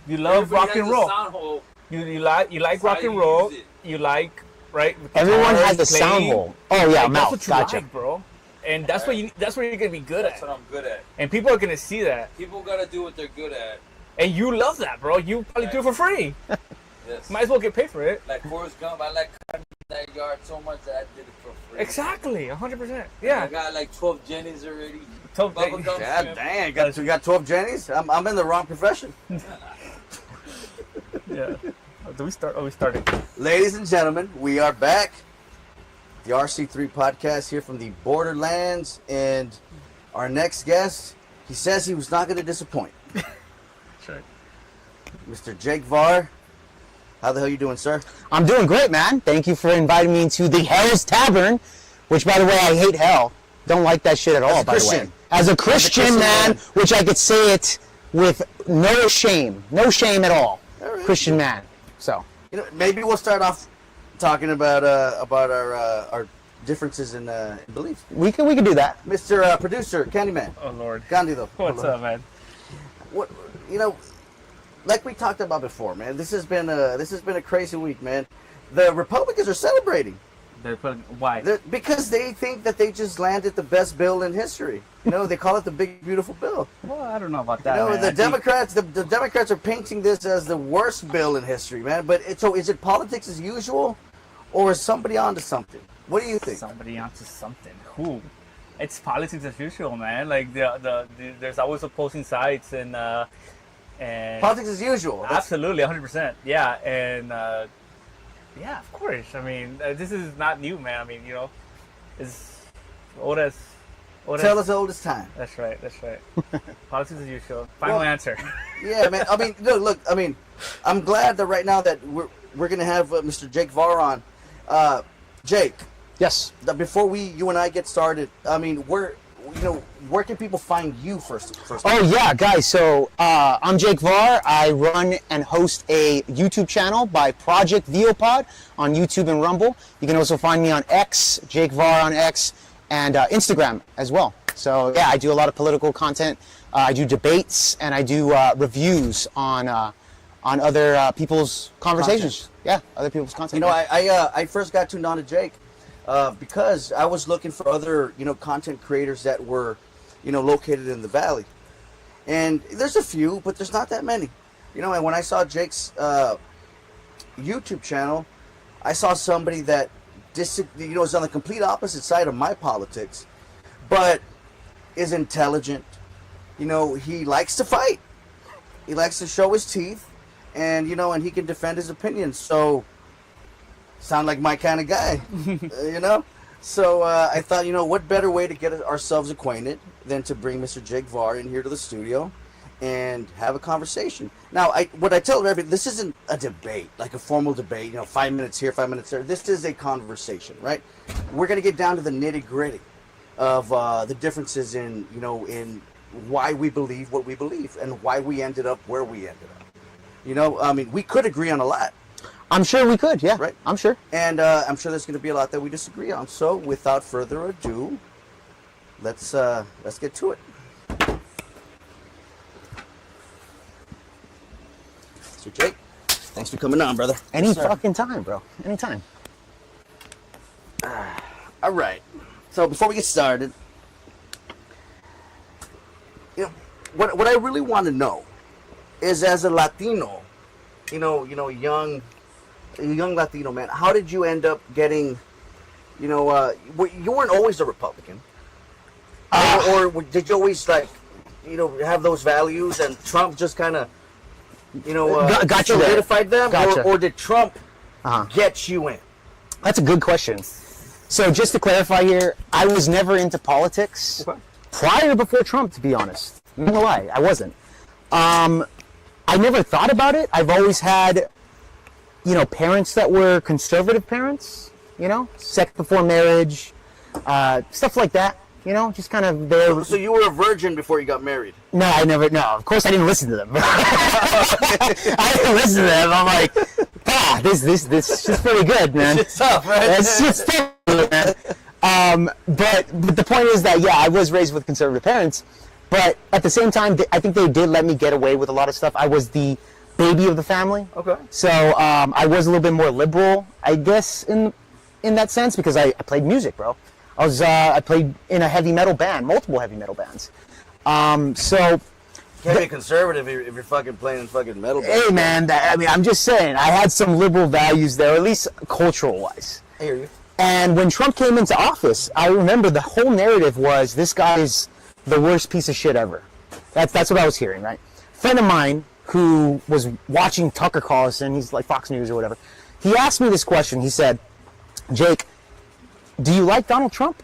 You love rock and roll. Sound hole. You like rock and roll. You like right. Everyone has a sound hole. Oh yeah, like, mouth. That's what you like, bro. And that's what you. That's what you're gonna be good at. That's what I'm good at. And people are gonna see that. People gotta do what they're good at. And you love that, bro. You probably do it for free. Yes. Might as well get paid for it. Like Forrest Gump, I like that yard so much that I did it for free. Exactly, 100%. Yeah. I got like 12 Jennies already. 12 Bubble gum God shrimp. dang, you got 12 Jennies? I'm in the wrong profession. Yeah. Do we start? Oh, we started. Ladies and gentlemen, we are back. The RC3 podcast here from the borderlands, and our next guest, he says he was not going to disappoint. That's right. Mr. Jake Varr. How the hell you doing, sir? I'm doing great, man. Thank you for inviting me to the Hell's Tavern, which, by the way, I hate hell. Don't like that shit at all, by the way. As a Christian man, which I could say it with no shame at all. Right. Christian man. So, you know, maybe we'll start off talking about our differences in beliefs. we can do that. Mr. Producer, Candyman. Oh Lord. Candido. What's up, man? What, you know, like we talked about before, man. This has been a crazy week, man. The Republicans are celebrating. Why? Because they think that they just landed the best bill in history. You know, they call it the big beautiful bill. Well, I don't know about that. You know, man. the Democrats are painting this as the worst bill in history, man. But so is it politics as usual, or is somebody onto something? What do you think? Somebody onto something. Who? It's politics as usual, man. Like there's always opposing sides and Politics as usual. Absolutely, 100%. Yeah, and yeah, of course. I mean, this is not new, man. I mean, you know, it's old as. Tell us old as time. That's right. Politics as usual. Final answer. Yeah, man. I mean, look. I mean, I'm glad that right now that we're gonna have Mr. Jake Varr on. Jake. Yes. Before you and I get started, I mean, where can people find you first? Oh yeah, guys. So I'm Jake Varr. I run and host a YouTube channel by Project VOPod on YouTube and Rumble. You can also find me on X, Jake Varr on X, and Instagram as well. So yeah, I do a lot of political content. I do debates and I do reviews on other people's conversations. Yeah, other people's content. You know, I first got tuned on to Jake because I was looking for other content creators that were located in the Valley, and there's a few, but there's not that many. And when I saw Jake's YouTube channel, I saw somebody that is on the complete opposite side of my politics, but is intelligent. He likes to fight. He likes to show his teeth, and and he can defend his opinions. So, sound like my kind of guy, So I thought, what better way to get ourselves acquainted than to bring Mr. Jake Varr in here to the studio and have a conversation. Now, what I tell everybody, this isn't a debate, like a formal debate, 5 minutes here, 5 minutes there. This is a conversation, right? We're going to get down to the nitty-gritty of the differences in why we believe what we believe and why we ended up where we ended up. I mean, we could agree on a lot. I'm sure we could, yeah. Right. I'm sure. And I'm sure there's going to be a lot that we disagree on. So, without further ado, let's get to it. So, Jake, thanks for coming on, brother. Any fucking time, bro. Anytime. All right. So, before we get started, what I really want to know is, as a Latino, young Latino man, how did you end up getting, you weren't always a Republican, or did you always have those values and Trump just kind of, got you solidified them, gotcha. or did Trump get you in? That's a good question. So just to clarify here, I was never into politics prior before Trump, to be honest. I'm not gonna lie, I wasn't. I never thought about it. I've always had, parents that were conservative parents, sex before marriage, stuff like that, just kind of there. So you were a virgin before you got married? No, of course I didn't listen to them. I didn't listen to them. I'm like, this shit's pretty good, man. It's tough, right? It's just tough, man. But the point is that, I was raised with conservative parents, but at the same time, I think they did let me get away with a lot of stuff. I was the baby of the family. Okay. So I was a little bit more liberal, I guess, in that sense, because I played music, bro. I played in a heavy metal band, multiple heavy metal bands. So Can't be a conservative if you're fucking playing fucking metal. hey, man, I'm just saying, I had some liberal values there, at least cultural-wise. I hear you. And when Trump came into office, I remember the whole narrative was this guy's the worst piece of shit ever. That's what I was hearing, right? A friend of mine who was watching Tucker Carlson, he's like Fox News or whatever, he asked me this question. He said, Jake, do you like Donald Trump?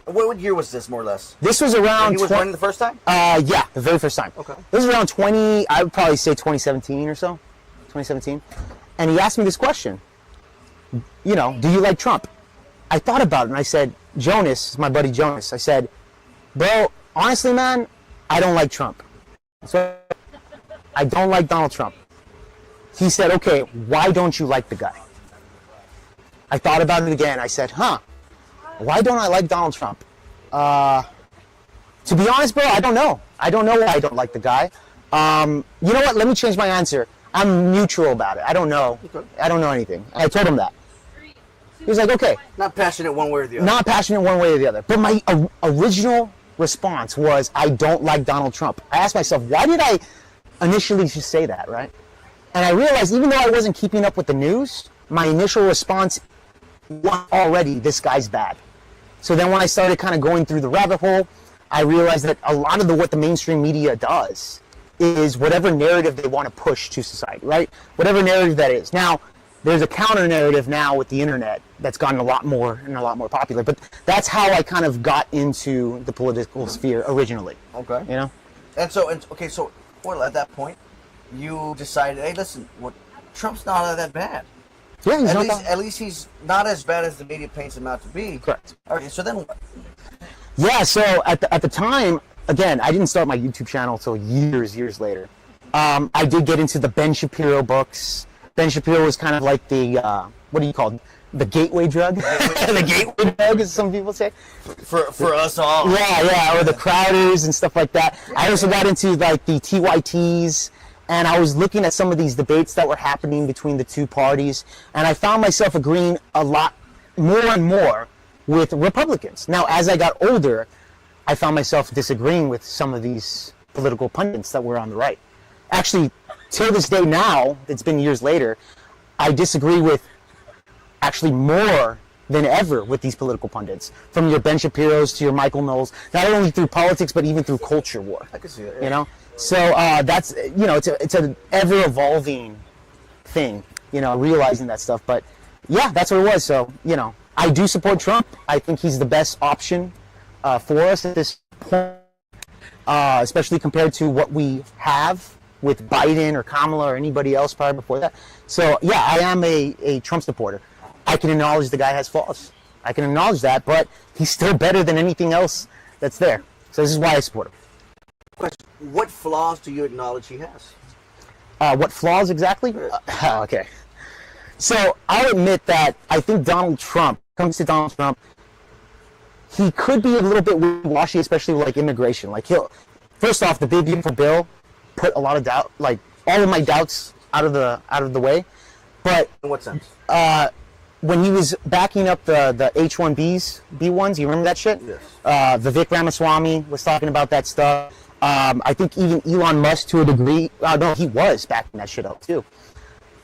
What year was this, more or less? This was around... He was running the first time? Yeah, the very first time. Okay. This was around I would probably say 2017 or so. 2017. And he asked me this question. You know, do you like Trump? I thought about it and I said, Jonas, my buddy Jonas, I said, bro, honestly, man, I don't like Trump. So I don't like Donald Trump. He said, okay, why don't you like the guy? I thought about it again. I said, why don't I like Donald Trump? To be honest, bro, I don't know. I don't know why I don't like the guy. You know what? Let me change my answer. I'm neutral about it. I don't know. Okay. I don't know anything. And I told him that. He was like, okay. Not passionate one way or the other. Not passionate one way or the other. But my original response was, I don't like Donald Trump. I asked myself, why did I initially just say that, right? And I realized, even though I wasn't keeping up with the news, my initial response was already, this guy's bad. So then when I started kind of going through the rabbit hole, I realized that a lot of what the mainstream media does is whatever narrative they want to push to society, right? Whatever narrative that is. Now, there's a counter narrative now with the internet that's gotten a lot more popular, but that's how I kind of got into the political sphere originally. Okay. You know? So well, at that point, you decided, hey, listen, Trump's not that bad. Yeah, he's At least he's not as bad as the media paints him out to be. Correct. Okay, so then what? Yeah, so at the time, again, I didn't start my YouTube channel until years later. I did get into the Ben Shapiro books. Ben Shapiro was kind of like the, what do you call it? The gateway drug? The gateway drug, as some people say. For us all. Yeah, or the Crowders and stuff like that. I also got into like the TYTs, and I was looking at some of these debates that were happening between the two parties, and I found myself agreeing a lot more and more with Republicans. Now, as I got older, I found myself disagreeing with some of these political pundits that were on the right. Actually, till this day now, it's been years later, I disagree with actually more than ever with these political pundits, from your Ben Shapiro's to your Michael Knowles, not only through politics but even through culture war. I can see that. Yeah. You know, so that's, you know, it's an ever evolving thing, you know, realizing that stuff. But yeah, that's what it was. So, you know, I do support Trump. I think he's the best option for us at this point, especially compared to what we have with Biden or Kamala or anybody else prior before that. So yeah, I am a Trump supporter. I can acknowledge the guy has flaws. I can acknowledge that, but he's still better than anything else that's there. So this is why I support him. Question: what flaws do you acknowledge he has? What flaws exactly? Okay. So I'll admit that I think Donald Trump, comes to Donald Trump, he could be a little bit wishy-washy, especially with like immigration. Like first off, the big beautiful bill put a lot of doubt, like all of my doubts out of the way. But In what sense? When he was backing up the H-1B1s, you remember that shit? Yes. Vivek Ramaswamy was talking about that stuff. I think even Elon Musk, to a degree, no, he was backing that shit up too.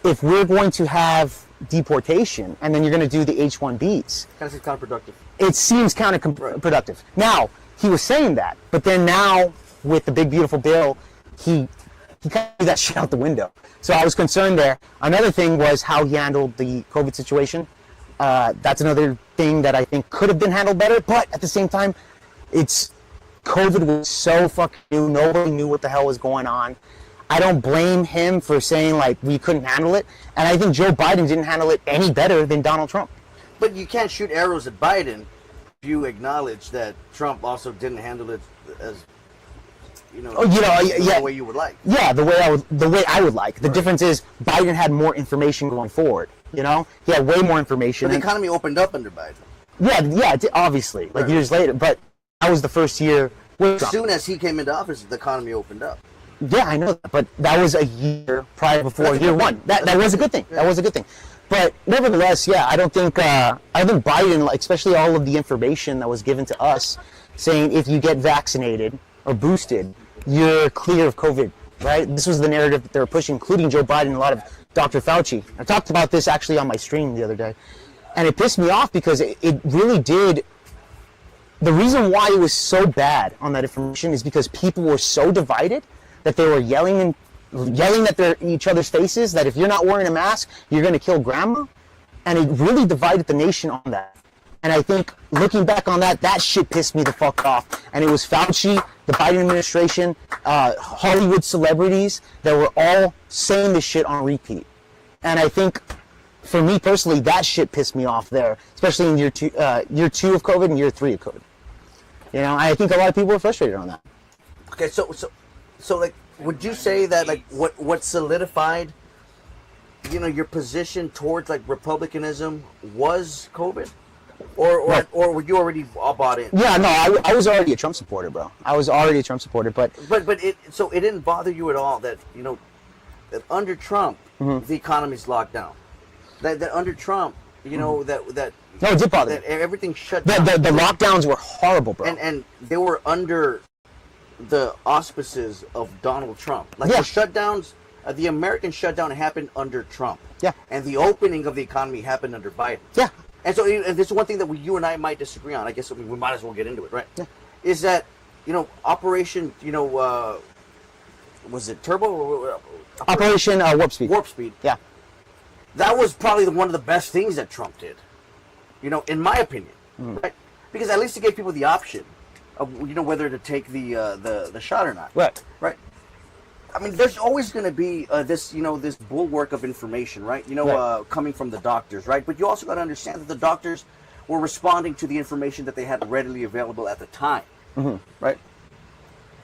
If we're going to have deportation and then you're going to do the H-1Bs, Kind of seems counterproductive. it seems counterproductive. Now, he was saying that, but then now with the big beautiful bill, he kind of threw that shit out the window. So I was concerned there. Another thing was how he handled the COVID situation. That's another thing that I think could have been handled better, but at the same time, COVID was so fucking new. Nobody knew what the hell was going on. I don't blame him for saying like we couldn't handle it, and I think Joe Biden didn't handle it any better than Donald Trump. But you can't shoot arrows at Biden if you acknowledge that Trump also didn't handle it as, the way you would like. Yeah, the way I would like. The difference is Biden had more information going forward. You know, he had way more information. But the economy opened up under Biden. Yeah, obviously, like years later. But that was the first year with As Trump. soon as he came into office, the economy opened up. Yeah, I know that, but that was a year before year one. That was a good thing. That was a good thing. But nevertheless, yeah, I don't think Biden, especially all of the information that was given to us, saying if you get vaccinated or boosted, you're clear of COVID, right? This was the narrative that they were pushing, including Joe Biden and a lot of Dr. Fauci. I talked about this actually on my stream the other day, and it pissed me off because it really did. The reason why it was so bad on that information is because people were so divided that they were yelling at each other's faces that if you're not wearing a mask, you're going to kill grandma. And it really divided the nation on that. And I think looking back on that shit pissed me the fuck off. And it was Fauci, the Biden administration, Hollywood celebrities that were all saying this shit on repeat. And I think, for me personally, that shit pissed me off there, especially in year two of COVID and year 3 of COVID. You know, I think a lot of people are frustrated on that. Okay, so like, would you say that like what solidified, you know, your position towards like republicanism was COVID, or were you already all bought in? Yeah, no, I was already a Trump supporter, bro. I was already a Trump supporter, but it didn't bother you at all that, you know, that under Trump the economy's locked down, that under Trump, you know, that no, it did bother me. Everything shut down. The lockdowns were horrible, bro. And they were under the auspices of Donald Trump. Like Yeah. the shutdowns, the American shutdown happened under Trump. Yeah. And the opening of the economy happened under Biden. Yeah. And so and this is one thing that you and I might disagree on. I guess we might as well get into it, right? Yeah. Is that, you know, Operation, you know, was it Turbo? Operation Warp Speed. Warp Speed. Yeah. That was probably one of the best things that Trump did, you know, in my opinion, right? Because at least it gave people the option of, you know, whether to take the shot or not. Right. Right. I mean, there's always going to be this, you know, this bulwark of information, right? You know, Right. coming from the doctors, right? But you also got to understand that the doctors were responding to the information that they had readily available at the time, right?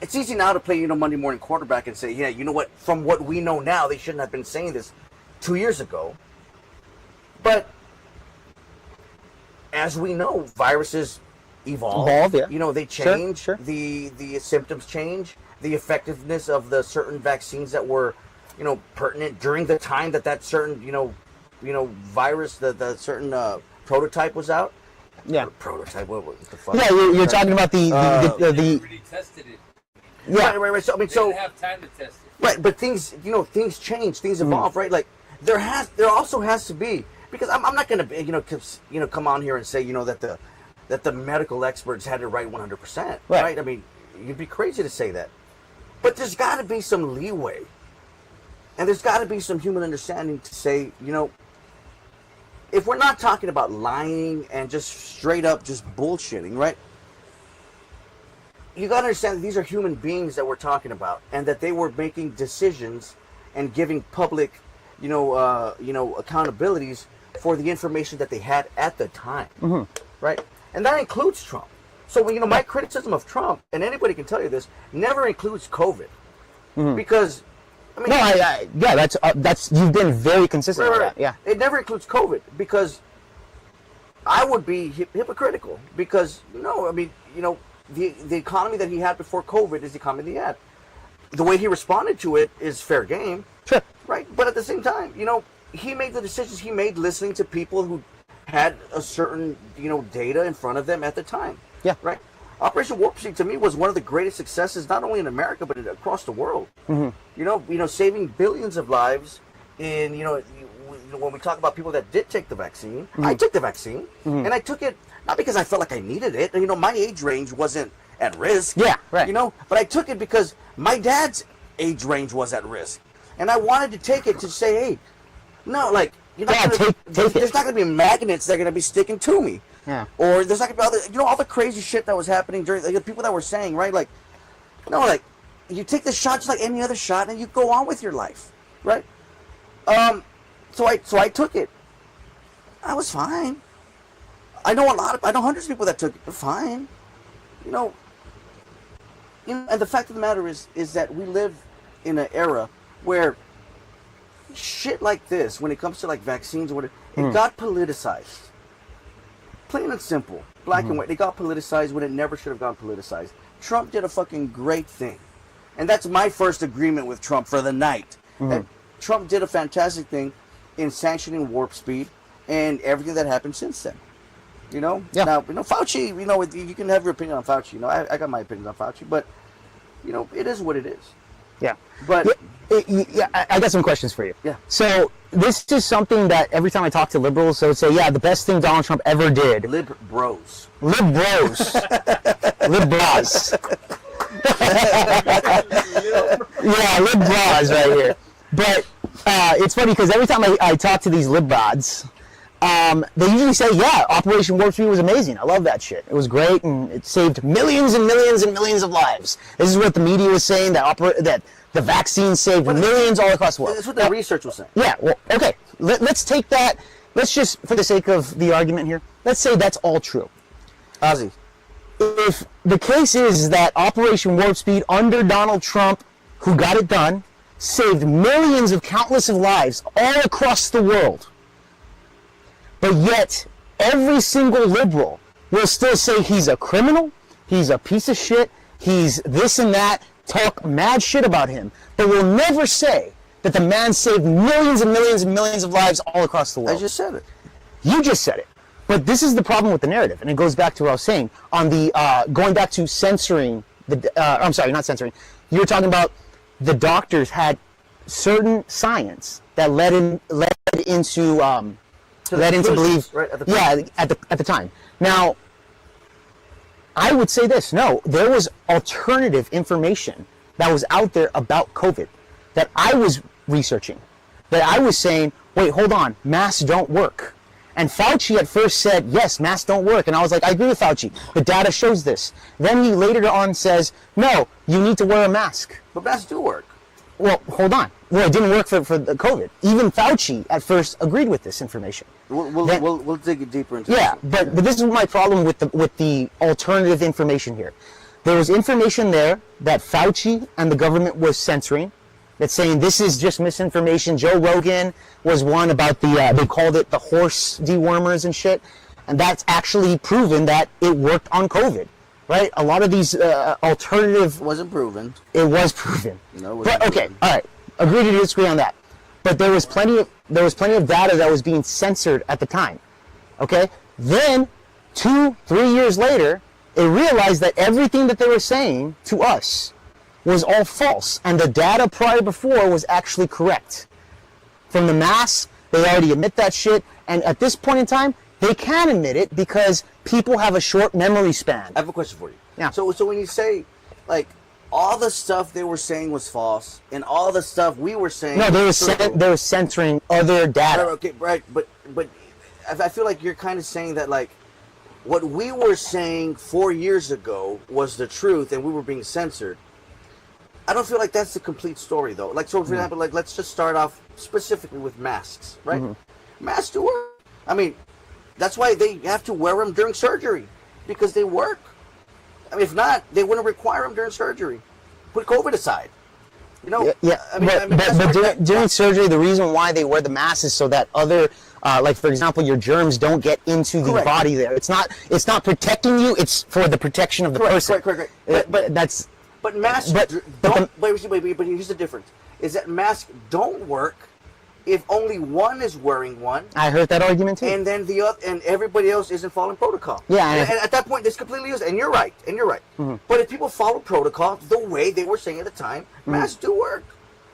It's easy now to play, you know, Monday morning quarterback and say, yeah, you know what? From what we know now, they shouldn't have been saying this 2 years ago. But as we know, viruses evolve. Yeah. You know, they Sure, change. sure. The symptoms change. The effectiveness of the certain vaccines that were, you know, pertinent during the time that certain, you know, virus, the certain prototype was out. Yeah. Prototype. What the fuck? Yeah, you're talking about the Already tested it. yeah. Right. So I mean, They so didn't have time to test it. right, but things, you know, things change, things evolve, right? Like there also has to be, because I'm not going to, you know, come on here and say, you know, that the medical experts had it right 100%, right? I mean, you'd be crazy to say that. But there's got to be some leeway. And there's got to be some human understanding to say, you know, if we're not talking about lying and just straight up just bullshitting, right? You got to understand that these are human beings that we're talking about, and that they were making decisions and giving public, you know, accountabilities for the information that they had at the time, right? And that includes Trump. So, you know, my criticism of Trump, and anybody can tell you this, never includes COVID, because, I mean, No, yeah, that's you've been very consistent with that. Yeah. it never includes COVID, because I would be hypocritical, because, no, I mean, you know, the economy that he had before COVID is the economy that he had. The way he responded to it is fair game. Sure. Right? But at the same time, you know, he made the decisions he made listening to people who had a certain, you know, data in front of them at the time. Yeah. Right? Operation Warp Speed, to me, was one of the greatest successes, not only in America, but across the world. You know, saving billions of lives in, you know, when we talk about people that did take the vaccine, I took the vaccine, and I took it not because I felt like I needed it. You know, my age range wasn't at risk. Yeah, right. You know, but I took it because my dad's age range was at risk. And I wanted to take it to say, hey, no, like, you're not gonna, take it. there's not going to be magnets that are going to be sticking to me. Yeah. Or there's not going to be other, you know, all the crazy shit that was happening during, like, the people that were saying, right, like, no, like, you take the shot just like any other shot and you go on with your life, right? So I took it. I was fine. I know hundreds of people that took it. They're fine. You know, and the fact of the matter is that we live in an era where shit like this, when it comes to like vaccines or whatever, it got politicized. Plain and simple, black and white. It got politicized when it never should have gotten politicized. Trump did a fucking great thing. And that's my first agreement with Trump for the night. That Trump did a fantastic thing in sanctioning warp speed and everything that happened since then. You know? Yeah. Now, Fauci, you can have your opinion on Fauci. I got my opinions on Fauci, but, it is what it is. Yeah. But... I got some questions for you. Yeah. So this is something that every time I talk to liberals, they would say, yeah, the best thing Donald Trump ever did. Lib bros. Lib bros. Lib bras. Yeah, lib bras right here. But it's funny because every time I talk to these lib broads, they usually say, yeah, Operation Warp Speed was amazing. I love that shit. It was great, and it saved millions and millions and millions of lives. This is what the media was saying, that the vaccine saved millions all across the world. That's what the research was saying. Yeah, well, okay. Let's take that. Let's just, for the sake of the argument here, let's say that's all true. Ozzy. If the case is that Operation Warp Speed under Donald Trump, who got it done, saved millions of countless of lives all across the world, but yet every single liberal will still say he's a criminal, he's a piece of shit, he's this and that, talk mad shit about him, but will never say that the man saved millions and millions and millions of lives all across the world. I just said it. You just said it. But this is the problem with the narrative, and it goes back to what I was saying on the going back to censoring the. I'm sorry, not censoring. You were talking about the doctors had certain science that led into believe. Right, at the time. At the time. Now, I would say this. No, there was alternative information that was out there about COVID that I was researching, that I was saying, wait, hold on, masks don't work. And Fauci at first said, yes, masks don't work. And I was like, I agree with Fauci. The data shows this. Then he later on says, no, you need to wear a mask. But masks do work. Well, hold on. Well, it didn't work for the COVID. Even Fauci at first agreed with this information. We'll dig it deeper into Yeah, this. but this is my problem with the alternative information here. There was information there that Fauci and the government was censoring, that's saying this is just misinformation. Joe Rogan was one about they called it the horse dewormers and shit, and that's actually proven that it worked on COVID, right? A lot of these alternative... It wasn't proven. It was proven. No, it wasn't But okay, proven. all right. Agree to disagree on that. But there was plenty of data that was being censored at the time. Okay? Then 2-3 years later, they realized that everything that they were saying to us was all false, and the data prior before was actually correct. From the mass, they already admit that shit, and at this point in time, they can admit it because people have a short memory span. I have a question for you. Yeah. So when you say, like, all the stuff they were saying was false, and all the stuff we were saying... No, they was true. were censoring other data. Okay, right, but I feel like you're kind of saying that, like, what we were saying 4 years ago was the truth, and we were being censored. I don't feel like that's the complete story, though. Like, so for example, like, let's just start off specifically with masks, right? Masks do work. I mean, that's why they have to wear them during surgery, because they work. I mean, if not, they wouldn't require them during surgery. Put COVID aside. You know? Yeah, but during surgery, the reason why they wear the mask is so that other, like for example, your germs don't get into the body there. It's not protecting you. It's for the protection of the person. Correct. But masks but here's the difference: is that masks don't work if only one is wearing one. I heard that argument too. And then the other, and everybody else isn't following protocol. Yeah, and at that point, this completely is. And you're right. But if people follow protocol the way they were saying at the time, masks do work.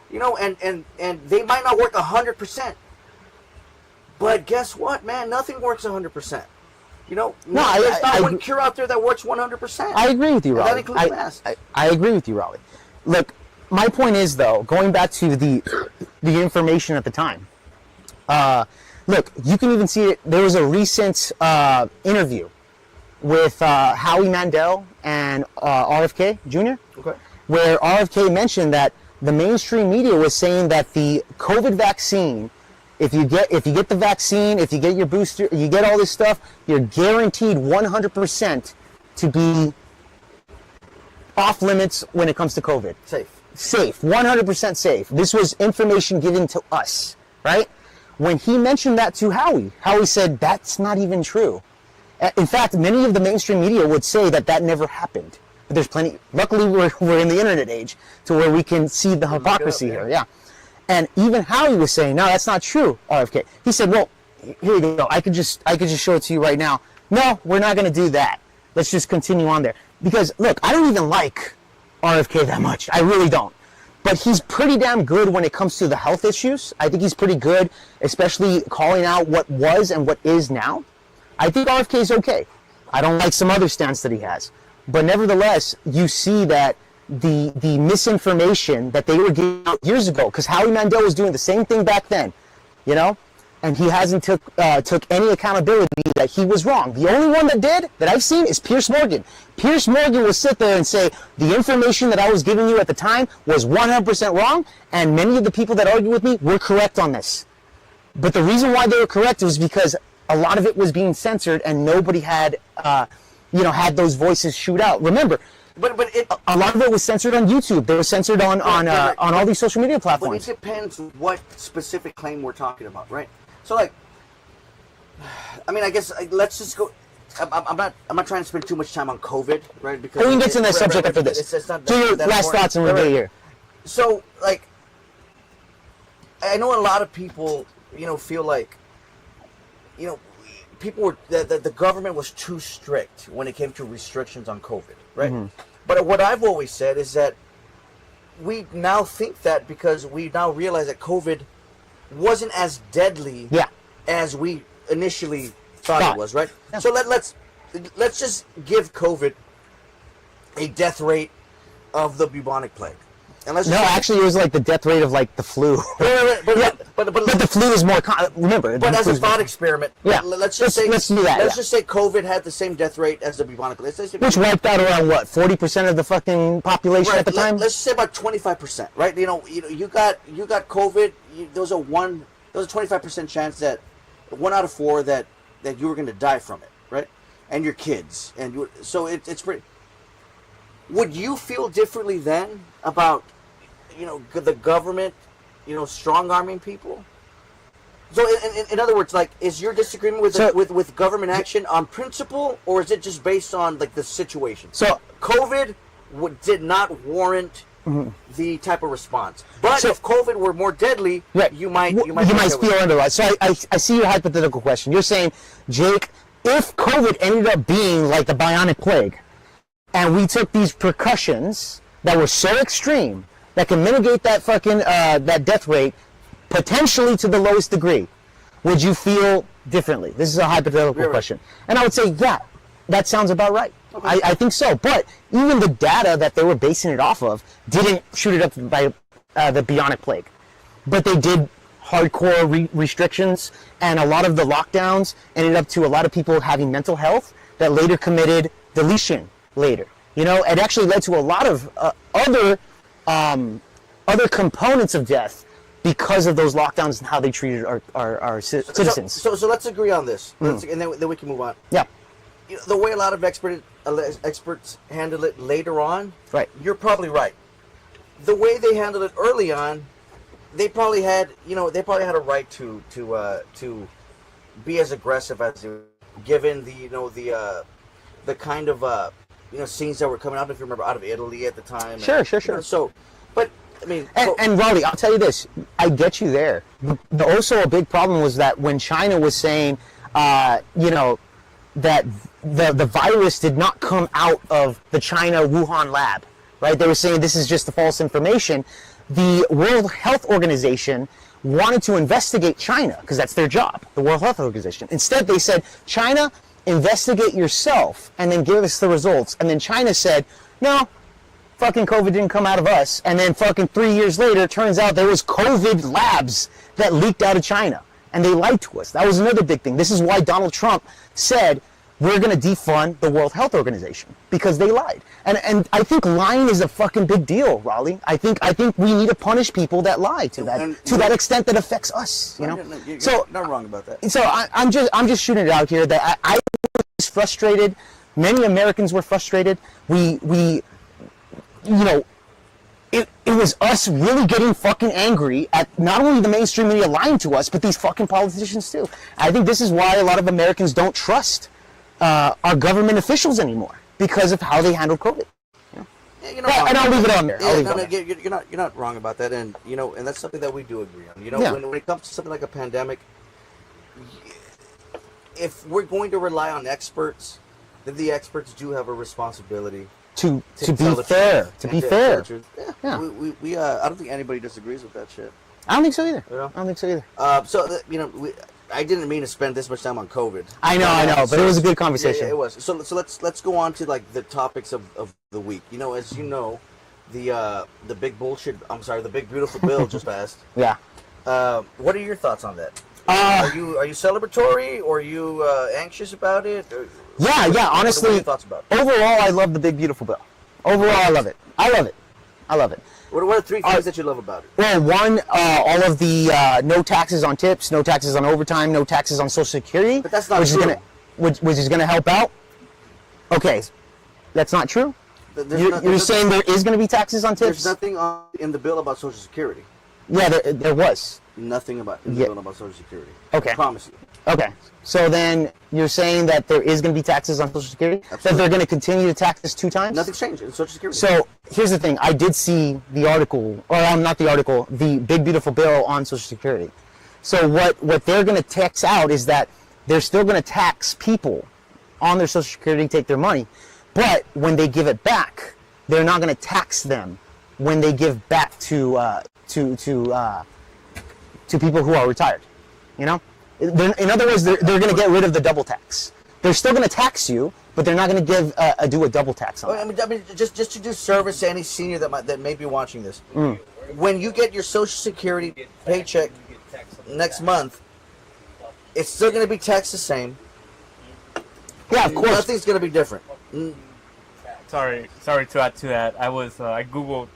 You know, and they might not work 100%. But guess what, man? Nothing works 100%. You know, there's not one cure out there that works 100%. I agree with you, Raleigh. And that includes masks. I agree with you, Raleigh. Look, my point is, though, going back to the information at the time, look, you can even see it. There was a recent interview with Howie Mandel and RFK Jr., where RFK mentioned that the mainstream media was saying that the COVID vaccine, if you get the vaccine, if you get your booster, you get all this stuff, you're guaranteed 100% to be off limits when it comes to COVID. Safe, 100% safe. This was information given to us, right? When he mentioned that to Howie said that's not even true. In fact, many of the mainstream media would say that never happened. but there's plenty. Luckily, we're in the internet age to where we can see the hypocrisy here. Yeah. And even Howie was saying, no, that's not true, RFK. He said, well, here you go. I could just show it to you right now. No, we're not going to do that. Let's just continue on there. Because, look, I don't even like RFK that much. I really don't. But he's pretty damn good when it comes to the health issues. I think he's pretty good, especially calling out what was and what is now. I think RFK is okay. I don't like some other stance that he has. But nevertheless, you see that the misinformation that they were giving out years ago, because Howie Mandel was doing the same thing back then, you know, and he hasn't took any accountability that he was wrong. The only one that did, that I've seen, is Piers Morgan. Piers Morgan will sit there and say, the information that I was giving you at the time was 100% wrong, and many of the people that argued with me were correct on this. But the reason why they were correct was because a lot of it was being censored, and nobody had, had those voices shoot out. Remember, But a lot of it was censored on YouTube. They were censored on all these social media platforms. But it depends what specific claim we're talking about, right? So, like, I mean, I guess let's just go. I'm not trying to spend too much time on COVID, right? Because we can get to that subject after this. It's not do your that last important. thoughts and review here. So, like, I know a lot of people, feel like, people were the government was too strict when it came to restrictions on COVID, right? Mm-hmm. But what I've always said is that we now think that because we now realize that COVID wasn't as deadly as we initially thought it was, right? Yeah. So let's just give COVID a death rate of the bubonic plague. And actually, it was like the death rate of like the flu. But the flu is more. Remember, but as a thought experiment, let's just say COVID had the same death rate as the bubonic plague, which wiped out around what 40% of the fucking population at the time. Let's say about 25%, right? You got COVID. There was a 25% chance that 1 out of 4 that you were going to die from it, right? And your kids, so it's pretty. Would you feel differently then about the government, strong-arming people? So, in other words, like, is your disagreement with government action on principle, or is it just based on like the situation? So, COVID did not warrant the type of response, but if COVID were more deadly, you might feel otherwise. So, I see your hypothetical question. You're saying, Jake, if COVID ended up being like the bionic plague, and we took these precautions that were so extreme that can mitigate that fucking that death rate potentially to the lowest degree, would you feel differently? This is a hypothetical question. And I would say, yeah, that sounds about right. Okay. I think so. But even the data that they were basing it off of didn't shoot it up by the bubonic plague. But they did hardcore restrictions, and a lot of the lockdowns ended up to a lot of people having mental health that later committed deletion later. It actually led to a lot of other components of death because of those lockdowns and how they treated our citizens. So let's agree on this, and then we can move on. Yeah. The way a lot of experts handle it later on, right? You're probably right. The way they handled it early on, they probably had a right to be as aggressive as they were, given the kind of scenes that were coming out, if you remember, out of Italy at the time. Sure. So, but I mean, and Raleigh, I'll tell you this: I get you there. Also, a big problem was that when China was saying, that the virus did not come out of the China Wuhan lab, right? They were saying this is just the false information. The World Health Organization wanted to investigate China because that's their job, the World Health Organization. Instead, they said, China, investigate yourself and then give us the results. And then China said, no, fucking COVID didn't come out of us. And then fucking 3 years later, it turns out there was COVID labs that leaked out of China. And they lied to us. That was another big thing. This is why Donald Trump said, we're going to defund the World Health Organization, because they lied. And I think lying is a fucking big deal, Raleigh. I think we need to punish people that lie to that extent that affects us. You're not wrong about that. So I'm just shooting it out here that I was frustrated. Many Americans were frustrated. It was us really getting fucking angry at not only the mainstream media lying to us, but these fucking politicians too. I think this is why a lot of Americans don't trust our government officials anymore, because of how they handled COVID. You know, and I'll leave it on there. Yeah, no, you're not wrong about that, and and that's something that we do agree on. When it comes to something like a pandemic, if we're going to rely on experts, then the experts do have a responsibility to be fair. To be fair. Yeah. We I don't think anybody disagrees with that shit. I don't think so either. Yeah. I don't think so either. I didn't mean to spend this much time on COVID. I know, but it was a good conversation. Yeah, it was. So let's go on to like the topics of the week. As you know, the big bullshit. I'm sorry, the big beautiful bill just passed. Yeah. What are your thoughts on that? Are you celebratory, or are you anxious about it? Yeah. Honestly, what are your thoughts about it? Overall, I love the big beautiful bill. Overall, I love it. I love it. What are 3 things that you love about it? Well, one, all of the no taxes on tips, no taxes on overtime, no taxes on Social Security. But that's not true. Which is gonna help out. Okay, that's not true. You're saying there is going to be taxes on tips? There's nothing in the bill about Social Security. Yeah, there was. Nothing about in the bill about Social Security. Okay. I promise you. Okay. So then you're saying that there is going to be taxes on Social Security? Absolutely. That they're going to continue to tax us 2 times? Nothing's changed in Social Security. So here's the thing. I did see the article, or not the article, the big beautiful bill on Social Security. So what they're going to tax out is that they're still going to tax people on their Social Security, take their money, but when they give it back, they're not going to tax them when they give back to people who are retired. You know, in other words, they're going to get rid of the double tax. They're still going to tax you, but they're not going to do a double tax on it. I mean, just to do service to any senior that may be watching this. When you get your Social Security paycheck next month, it's still going to be taxed the same. Yeah, of course. Nothing's going to be different. Sorry to add to that. I googled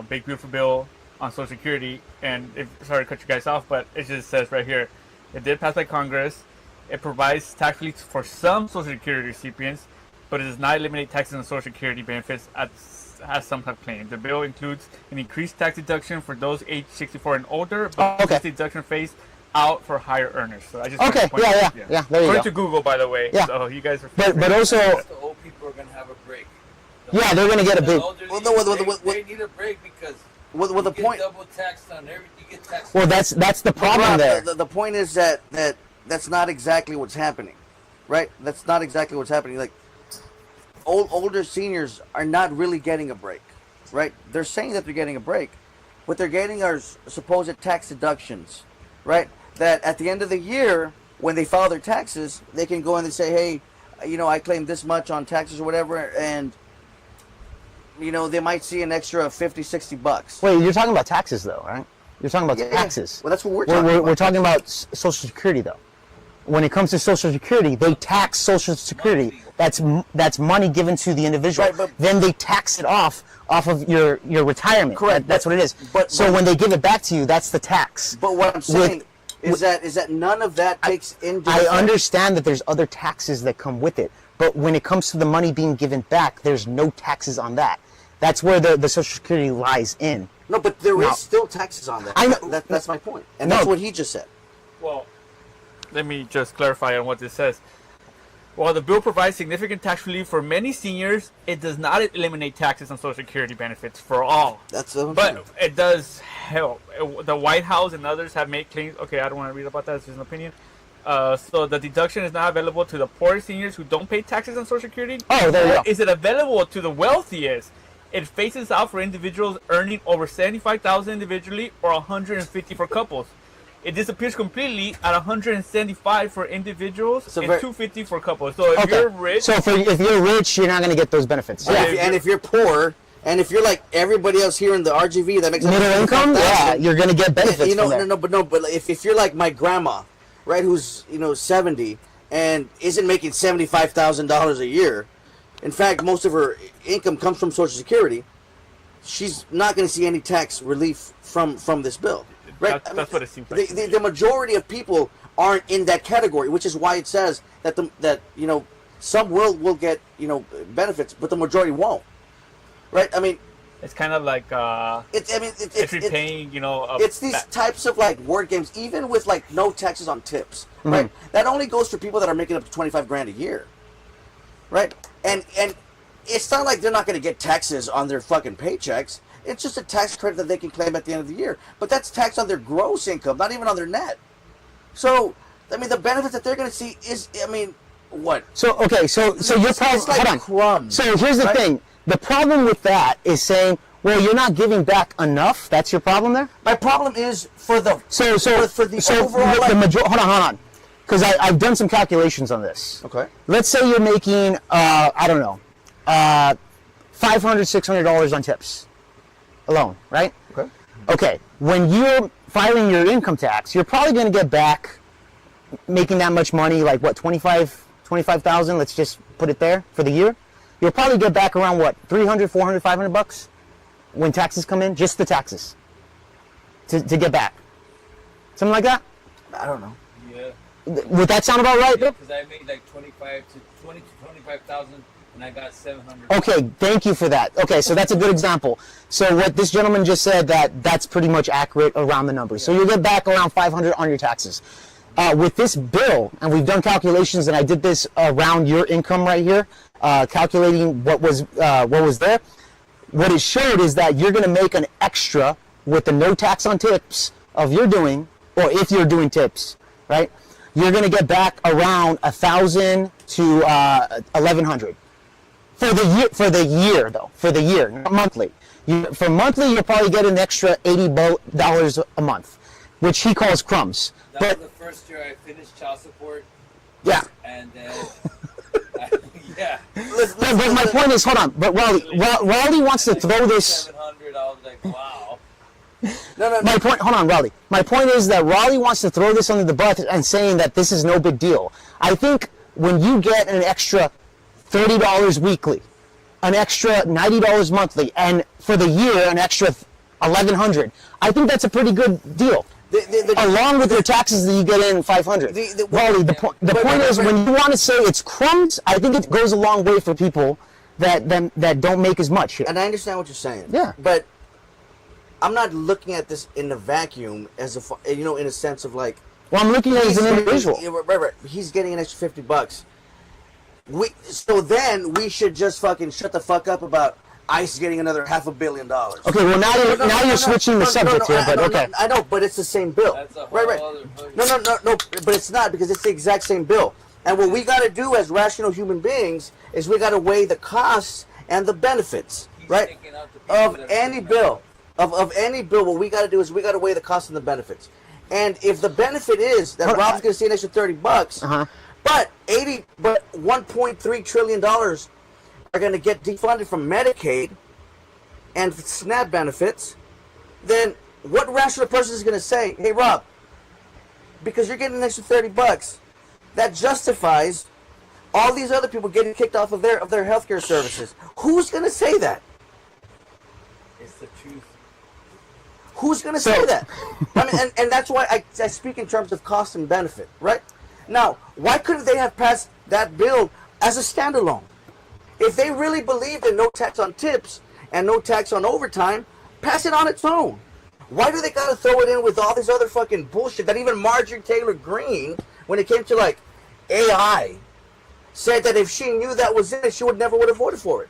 big beautiful bill on Social Security, and sorry to cut you guys off, but it just says right here, it did pass by Congress. It provides tax relief for some Social Security recipients, but it does not eliminate taxes on Social Security benefits as some have claimed. The bill includes an increased tax deduction for those aged 64 and older, but this deduction phased out for higher earners. So I just yeah. There you go. According to Google, by the way. Yeah. So you guys are. But also, the old people are gonna have a break. Yeah, they're gonna get a big. They need a break because the you point. get double taxed on everything. You get taxed. Well, that's the problem there. The point is that that's not exactly what's happening, right? That's not exactly what's happening. Like older seniors are not really getting a break, right? They're saying that they're getting a break. What they're getting are supposed tax deductions, right? That at the end of the year, when they file their taxes, they can go in and say, hey, I claimed this much on taxes or whatever, and they might see an extra $50, $60. Wait, you're talking about taxes though, right? You're talking about taxes. Well, that's what we're talking about. We're talking about Social Security though. When it comes to Social Security, they tax Social Security. That's money given to the individual. Right, then they tax it off of your retirement. Correct. That's what it is. So when they give it back to you, that's the tax. But what I'm saying is that none of that takes into account. I understand that there's other taxes that come with it, but when it comes to the money being given back, there's no taxes on that. That's where the Social Security lies in. No, but there is still taxes on that. I know. That's my point. And that's what he just said. Well, let me just clarify on what this says. While the bill provides significant tax relief for many seniors, it does not eliminate taxes on Social Security benefits for all. But it does help. The White House and others have made claims. Okay, I don't want to read about that. It's just an opinion. So the deduction is not available to the poor seniors who don't pay taxes on Social Security. Oh, there you go. Is it available to the wealthiest? It phases out for individuals earning over $75,000 individually or $150 for couples. It disappears completely at $175 for individuals and $250 for couples. So if you're rich, if you're rich, you're not going to get those benefits. And if you're poor, and if you're like everybody else here in the RGV that makes middle income, you're going to get benefits. But if you're like my grandma, right, who's 70 and isn't making $75,000 a year, in fact, most of her income comes from Social Security, she's not going to see any tax relief from this bill. Right? That's what it seems like. The majority of people aren't in that category, which is why it says that some will get benefits, but the majority won't. Right? I mean, it's kind of like it's repaying. It's these types of like word games, even with like no taxes on tips. Right? That only goes for people that are making up to $25,000 a year. Right? And it's not like they're not going to get taxes on their fucking paychecks. It's just a tax credit that they can claim at the end of the year. But that's taxed on their gross income, not even on their net. So, I mean, the benefits that they're going to see is, I mean, what? So okay, so your problem. It's like hold on. crumbs. So here's the thing. The problem with that is saying, well, you're not giving back enough. That's your problem there. My problem is for the for the overall. Hold on, because I've done some calculations on this. Okay. Let's say you're making I don't know, $500, $600 on tips alone, right? Okay. Okay. When you're filing your income tax, you're probably going to get back making that much money, like what, 25,000. Let's just put it there for the year. You'll probably get back around what, 300, 400, 500 bucks when taxes come in, just the taxes to get back. Something like that? I don't know. Yeah. Would that sound about right, Bill? Because I made like 20 to 25,000, and I got 700. Okay, thank you for that. Okay, so that's a good example. So what this gentleman just said, that's pretty much accurate around the numbers. So you'll get back around 500 on your taxes. With this bill, and we've done calculations, and I did this around your income right here, calculating what was there. What it showed is that you're going to make an extra with the no tax on tips of your doing, or if you're doing tips, right? You're going to get back around 1,000 to 1,100 for the year, not monthly. For monthly, you'll probably get an extra $80 a month, which he calls crumbs. That was the first year I finished child support. Yeah. And then, yeah. But my point is, hold on. But Raleigh wants to throw this. 700. I was like, wow. No. My point. Hold on, Raleigh. My point is that Raleigh wants to throw this under the bus and saying that this is no big deal. I think when you get an extra $30 weekly, an extra $90 monthly, and for the year an extra $1,100, I think that's a pretty good deal. Along with your taxes that you get in $500. Raleigh, the point is, when you want to say it's crumbs, I think it goes a long way for people that don't make as much here. And I understand what you're saying. Yeah. But I'm not looking at this in a vacuum as in a sense of like. Well, I'm looking at it as an individual. Right. He's getting an extra $50. So then we should just fucking shut the fuck up about ICE getting another $500 million. Okay, well now you're switching the subject here, but okay. I know, but it's the same bill. That's a whole other No, but it's not, because it's the exact same bill. And what we got to do as rational human beings is we got to weigh the costs and the benefits, right? Of any bill. Of any bill, what we got to do is we got to weigh the costs and the benefits. And if the benefit is that Rob's going to see an extra $30, but $1.3 trillion are going to get defunded from Medicaid and SNAP benefits, then what rational person is going to say, hey, Rob, because you're getting an extra $30, that justifies all these other people getting kicked off of their healthcare services? Who's going to say that? It's the truth. Who's going to say that? I mean, and that's why I speak in terms of cost and benefit, right? Now, why couldn't they have passed that bill as a standalone? If they really believed in no tax on tips and no tax on overtime, pass it on its own. Why do they got to throw it in with all this other fucking bullshit that even Marjorie Taylor Greene, when it came to like AI, said that if she knew that was in it, she would never have voted for it.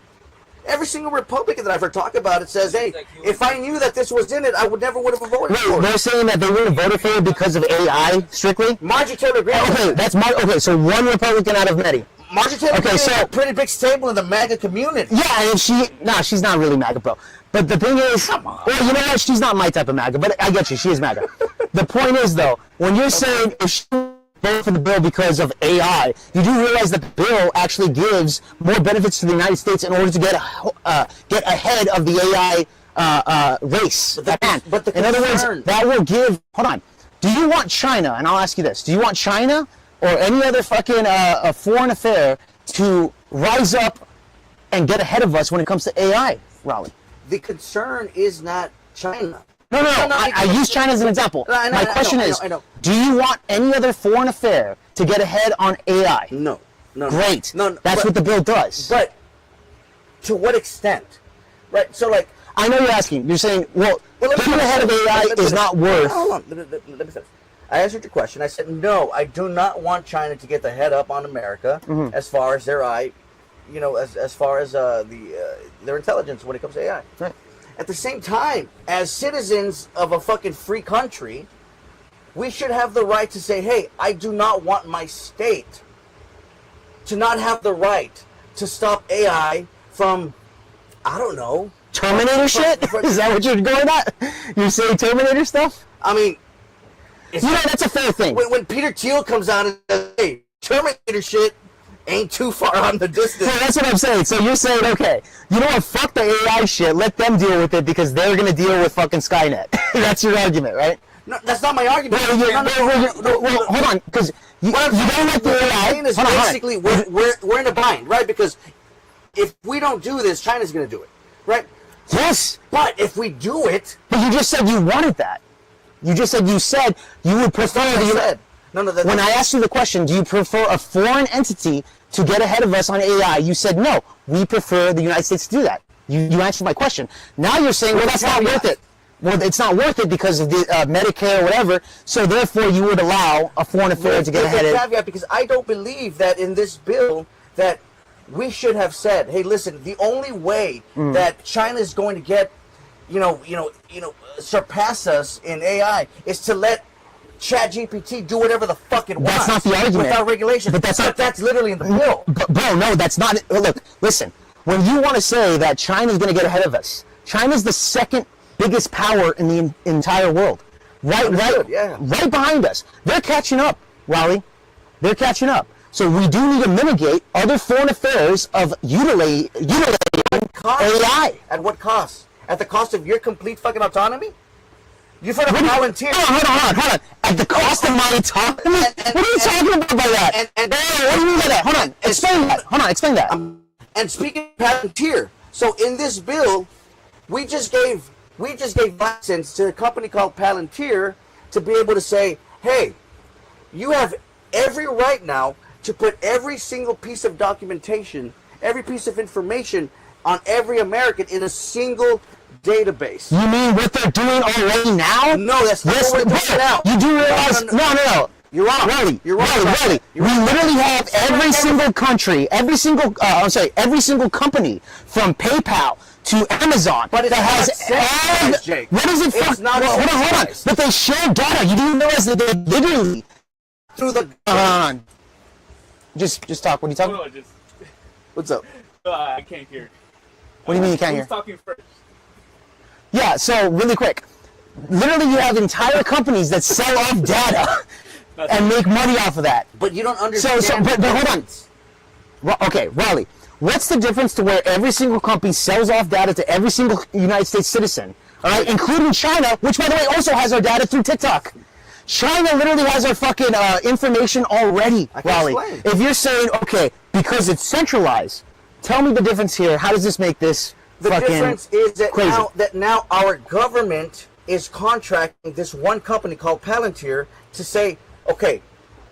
Every single Republican that I've heard talk about it says, hey, if I knew that this was in it, I would never have voted for it. They're saying that they wouldn't vote for it because of AI, strictly? Marjorie Taylor Greene. Okay, so one Republican out of many. Marjorie Taylor Greene is a pretty big staple in the MAGA community. Yeah, and she's not really MAGA, bro. But the thing is, well, you know what? She's not my type of MAGA, but I get you. She is MAGA. The point is, though, when you're saying if she voted for the bill because of AI, you do realize that the bill actually gives more benefits to the United States in order to get ahead of the AI race. But in other words, that will give. Hold on. Do you want China? And I'll ask you this: do you want China or any other fucking foreign affair to rise up and get ahead of us when it comes to AI, Raleigh? The concern is not China. No. I use China as an example. My question is, do you want any other foreign affair to get ahead on AI? No. Great. That's what the bill does. But to what extent? Right? So, like... I know you're asking. You're saying, well getting ahead of AI is not worth... Hold on. Let me finish. I answered your question. I said, no, I do not want China to get the head up on America as far as their as far as their intelligence when it comes to AI. Right. At the same time, as citizens of a fucking free country, we should have the right to say, hey, I do not want my state to not have the right to stop AI from, I don't know. Terminator shit? Is that what you're going at? You say Terminator stuff? I mean, that's a fair thing. When Peter Thiel comes out and says, hey, Terminator shit ain't too far on the distance. So that's what I'm saying. So you're saying, okay, you know what, fuck the AI shit, let them deal with it because they're going to deal with fucking Skynet. That's your argument, right? No, that's not my argument. Well, hold on, because you don't let the AI... Is basically, we're in a bind, right? Because if we don't do this, China's going to do it, right? Yes. But if we do it... But you just said you wanted that. You said you would prefer... When I asked you the question, do you prefer a foreign entity to get ahead of us on AI? You said, no, we prefer the United States to do that. You answered my question. Now you're saying, well, that's not worth it. Well, it's not worth it because of the Medicare or whatever, so therefore you would allow a foreign affair to get ahead of it. Caveat, because I don't believe that in this bill that we should have said, hey, listen, the only way that China is going to get, surpass us in AI is to let ChatGPT do whatever the fuck it wants. That's not the argument. Without regulation. But that's literally in the bill. Bro, no, that's not it. Look, listen. When you want to say that China's going to get ahead of us, China's the second biggest power in the entire world. Right behind us. They're catching up, Raleigh. They're catching up. So we do need to mitigate other foreign affairs of utilizing AI. At what cost? At the cost of your complete fucking autonomy? You've heard of volunteer. Hold on. At the cost of my autonomy? What are you talking about by that? What do you mean by that? Hold on. Explain that. And speaking of Palantir, so in this bill, we just gave license to a company called Palantir to be able to say, hey, you have every right now to put every single piece of documentation, every piece of information on every American in a single database. You mean what they're doing already now? No, that's not what we're doing now. You do realize... No. You're wrong. Riley. We literally have every single country, every single company, from PayPal to Amazon, but that has Jake. What is it? It's not hold on. But they share data. You didn't realize that they literally through the. Just talk. What are you talking about? What's up? I can't hear. What do you mean you can't hear? Who's talking first? Yeah. So really quick, literally, you have entire companies that sell off data and make money off of that. But you don't understand. But hold on. Okay, Raleigh. What's the difference to where every single company sells off data to every single United States citizen, all right, including China, which, by the way, also has our data through TikTok. China literally has our fucking information already, Raleigh. If you're saying, okay, because it's centralized, tell me the difference here. How does this make this fucking crazy? The difference is that now our government is contracting this one company called Palantir to say, okay,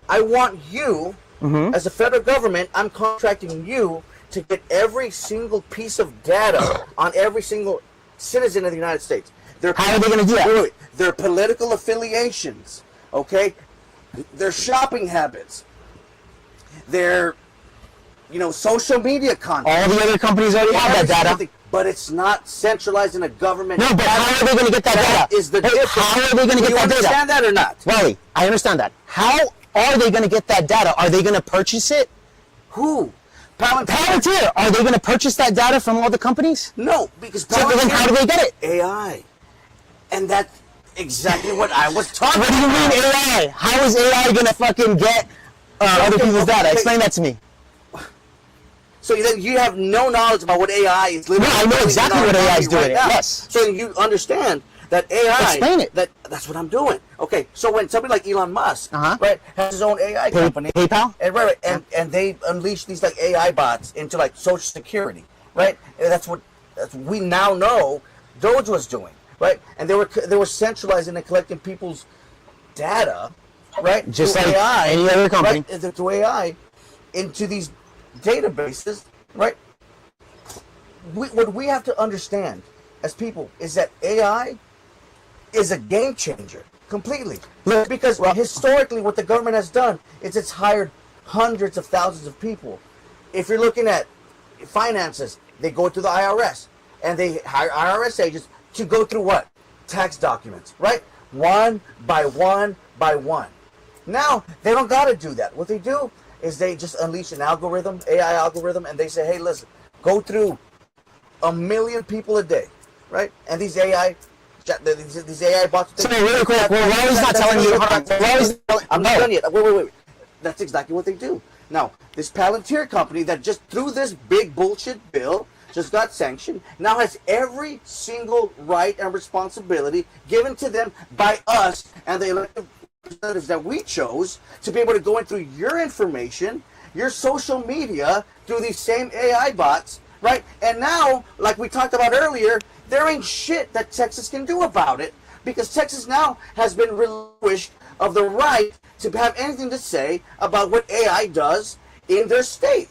I want you, as a federal government, I'm contracting you to get every single piece of data on every single citizen of the United States. How are they going to do that? Their political affiliations, okay? Their shopping habits, their, social media content. All the other companies already have that data. But it's not centralized in a government. No, but how are they going to get that data? That is the difference. How are they going to get that data? Do you understand that or not? Riley, I understand that. How are they going to get that data? Are they going to purchase it? Who? Palantir. Are they going to purchase that data from all the companies? No, because Palantir. So then how do they get it? AI. And that's exactly what I was talking about. What do you mean AI? How is AI going to fucking get other people's data? Explain that to me. So then you have no knowledge about what AI is literally doing. No, I know exactly what AI is doing. Yes. So you understand that AI... Explain it. That's what I'm doing. Okay, so when somebody like Elon Musk, right, has his own AI company... PayPal? And they unleash these like AI bots into like Social Security, right? And that's what we now know Doge was doing, right? And they were centralizing and collecting people's data, right? Just like AI, any other company. Right, through AI into these databases, right? What we have to understand as people is that AI is a game changer completely. Because historically what the government has done is it's hired hundreds of thousands of people. If you're looking at finances, they go to the IRS, and they hire IRS agents to go through what? Tax documents, right? One by one by one. Now, they don't got to do that. What they do is they just unleash an algorithm, AI algorithm, and they say, hey, listen, go through 1 million people a day, right? And these AI bots. So really quick, well, Riley's not telling you. I'm not done yet. Wait. That's exactly what they do. Now, this Palantir company that just threw this big bullshit bill, just got sanctioned, now has every single right and responsibility given to them by us and the elected representatives that we chose to be able to go in through your information, your social media, through these same AI bots, right? And now, like we talked about earlier, there ain't shit that Texas can do about it because Texas now has been relinquished of the right to have anything to say about what AI does in their state.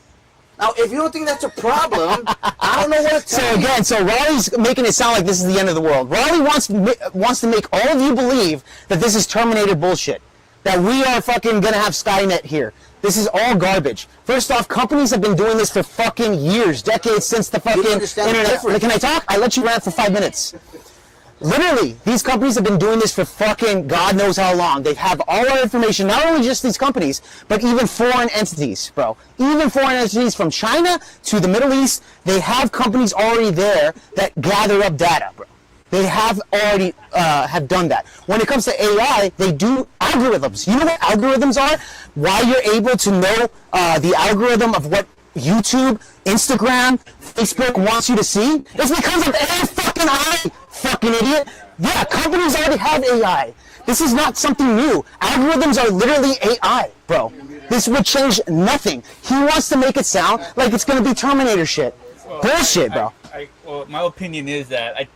Now, if you don't think that's a problem, I don't know what to tell you. So Raleigh's making it sound like this is the end of the world. Raleigh wants to make all of you believe that this is Terminator bullshit, that we are fucking gonna have Skynet here. This is all garbage. First off, companies have been doing this for fucking years, decades since the fucking internet. Can I talk? I let you rant for 5 minutes. Literally, these companies have been doing this for fucking God knows how long. They have all our information, not only just these companies, but even foreign entities, bro. Even foreign entities from China to the Middle East, they have companies already there that gather up data, bro. They have already have done that. When it comes to AI, they do algorithms. You know what algorithms are? Why you're able to know the algorithm of what YouTube, Instagram, Facebook wants you to see? It's because of AI fucking AI, fucking idiot. Yeah, companies already have AI. This is not something new. Algorithms are literally AI, bro. This would change nothing. He wants to make it sound like it's going to be Terminator shit. Well, Bullshit, bro. Well, my opinion is that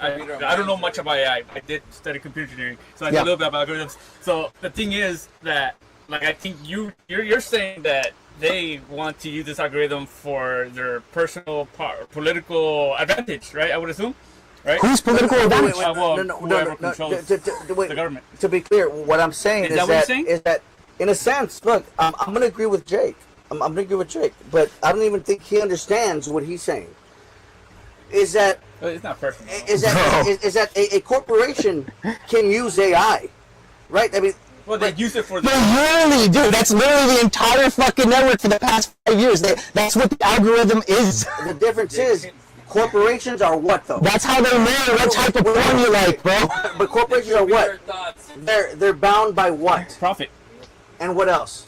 I don't know much about AI. I did study computer engineering, so I know a little bit about algorithms. So the thing is that, like, I think you're saying that they want to use this algorithm for their personal political advantage, right? I would assume, right? Whose political advantage? Whoever controls the government. To be clear, what I'm saying is that, in a sense, look, I'm going to agree with Jake. I'm going to agree with Jake, but I don't even think he understands what he's saying. Is that it's not personal. Is that a corporation can use AI, right? I mean. Well, they use it for. They literally do. That's literally the entire fucking network for the past 5 years. That's what the algorithm is. The difference is, corporations are what though? That's how they know what type of porn you like, bro. But corporations are what? They're bound by what? Profit. And what else?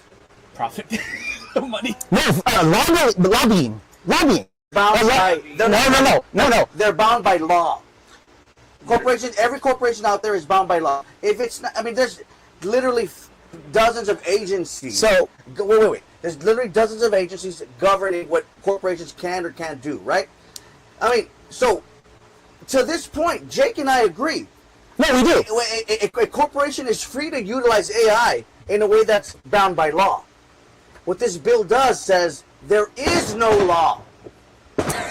Profit. Money. No, lobbying. Bound by no. They're bound by law. Corporations. Every corporation out there is bound by law. If it's not, I mean, there's literally dozens of agencies. So wait. There's literally dozens of agencies governing what corporations can or can't do, right? I mean, so to this point, Jake and I agree. No, we do. A corporation is free to utilize AI in a way that's bound by law. What this bill does says there is no law.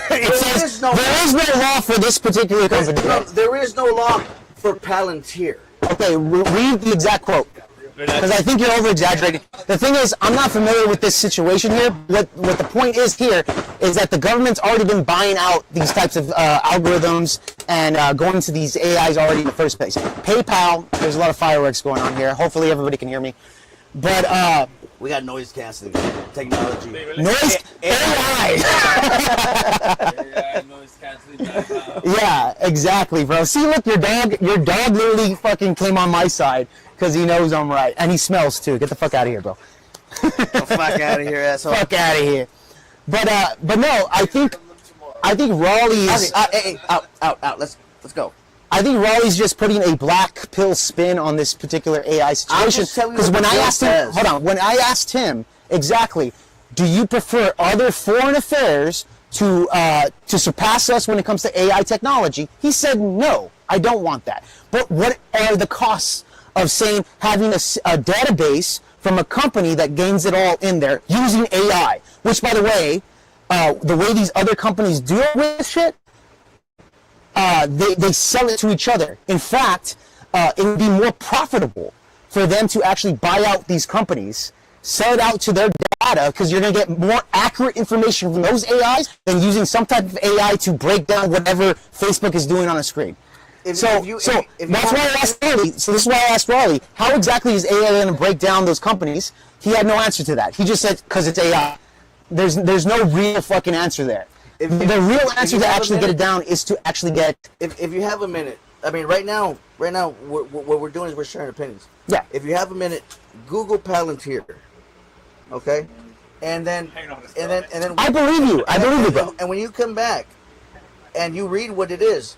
There is no law for this particular company. There is no law for Palantir. Okay, read the exact quote. Because I think you're over-exaggerating. The thing is, I'm not familiar with this situation here. What the point is here is that the government's already been buying out these types of algorithms and going to these AIs already in the first place. PayPal, there's a lot of fireworks going on here. Hopefully everybody can hear me. But, we got noise canceling technology. Noise AI. Noise canceling. Yeah, exactly, bro. See, look, your dog literally fucking came on my side because he knows I'm right, and he smells too. Get the fuck out of here, bro. Get the fuck out of here, asshole. Fuck out of here. But no, I think Raleigh's out. Let's go. I think Raleigh's just putting a black pill spin on this particular AI situation. Because when I asked him exactly, do you prefer other foreign affairs to surpass us when it comes to AI technology? He said, no, I don't want that. But what are the costs of having a database from a company that gains it all in there using AI? Which, by the way these other companies deal with this shit, they sell it to each other. In fact, it would be more profitable for them to actually buy out these companies, sell it out to their data because you're going to get more accurate information from those AIs than using some type of AI to break down whatever Facebook is doing on a screen. That's why I asked Raleigh. So this is why I asked Raleigh, how exactly is AI going to break down those companies? He had no answer to that. He just said because it's AI. There's no real fucking answer there. The real answer to actually get it down is to actually get. If you have a minute, I mean, right now, what we're doing is we're sharing opinions. Yeah. If you have a minute, Google Palantir, okay, and then I believe you. I believe you, bro. And when you come back, and you read what it is,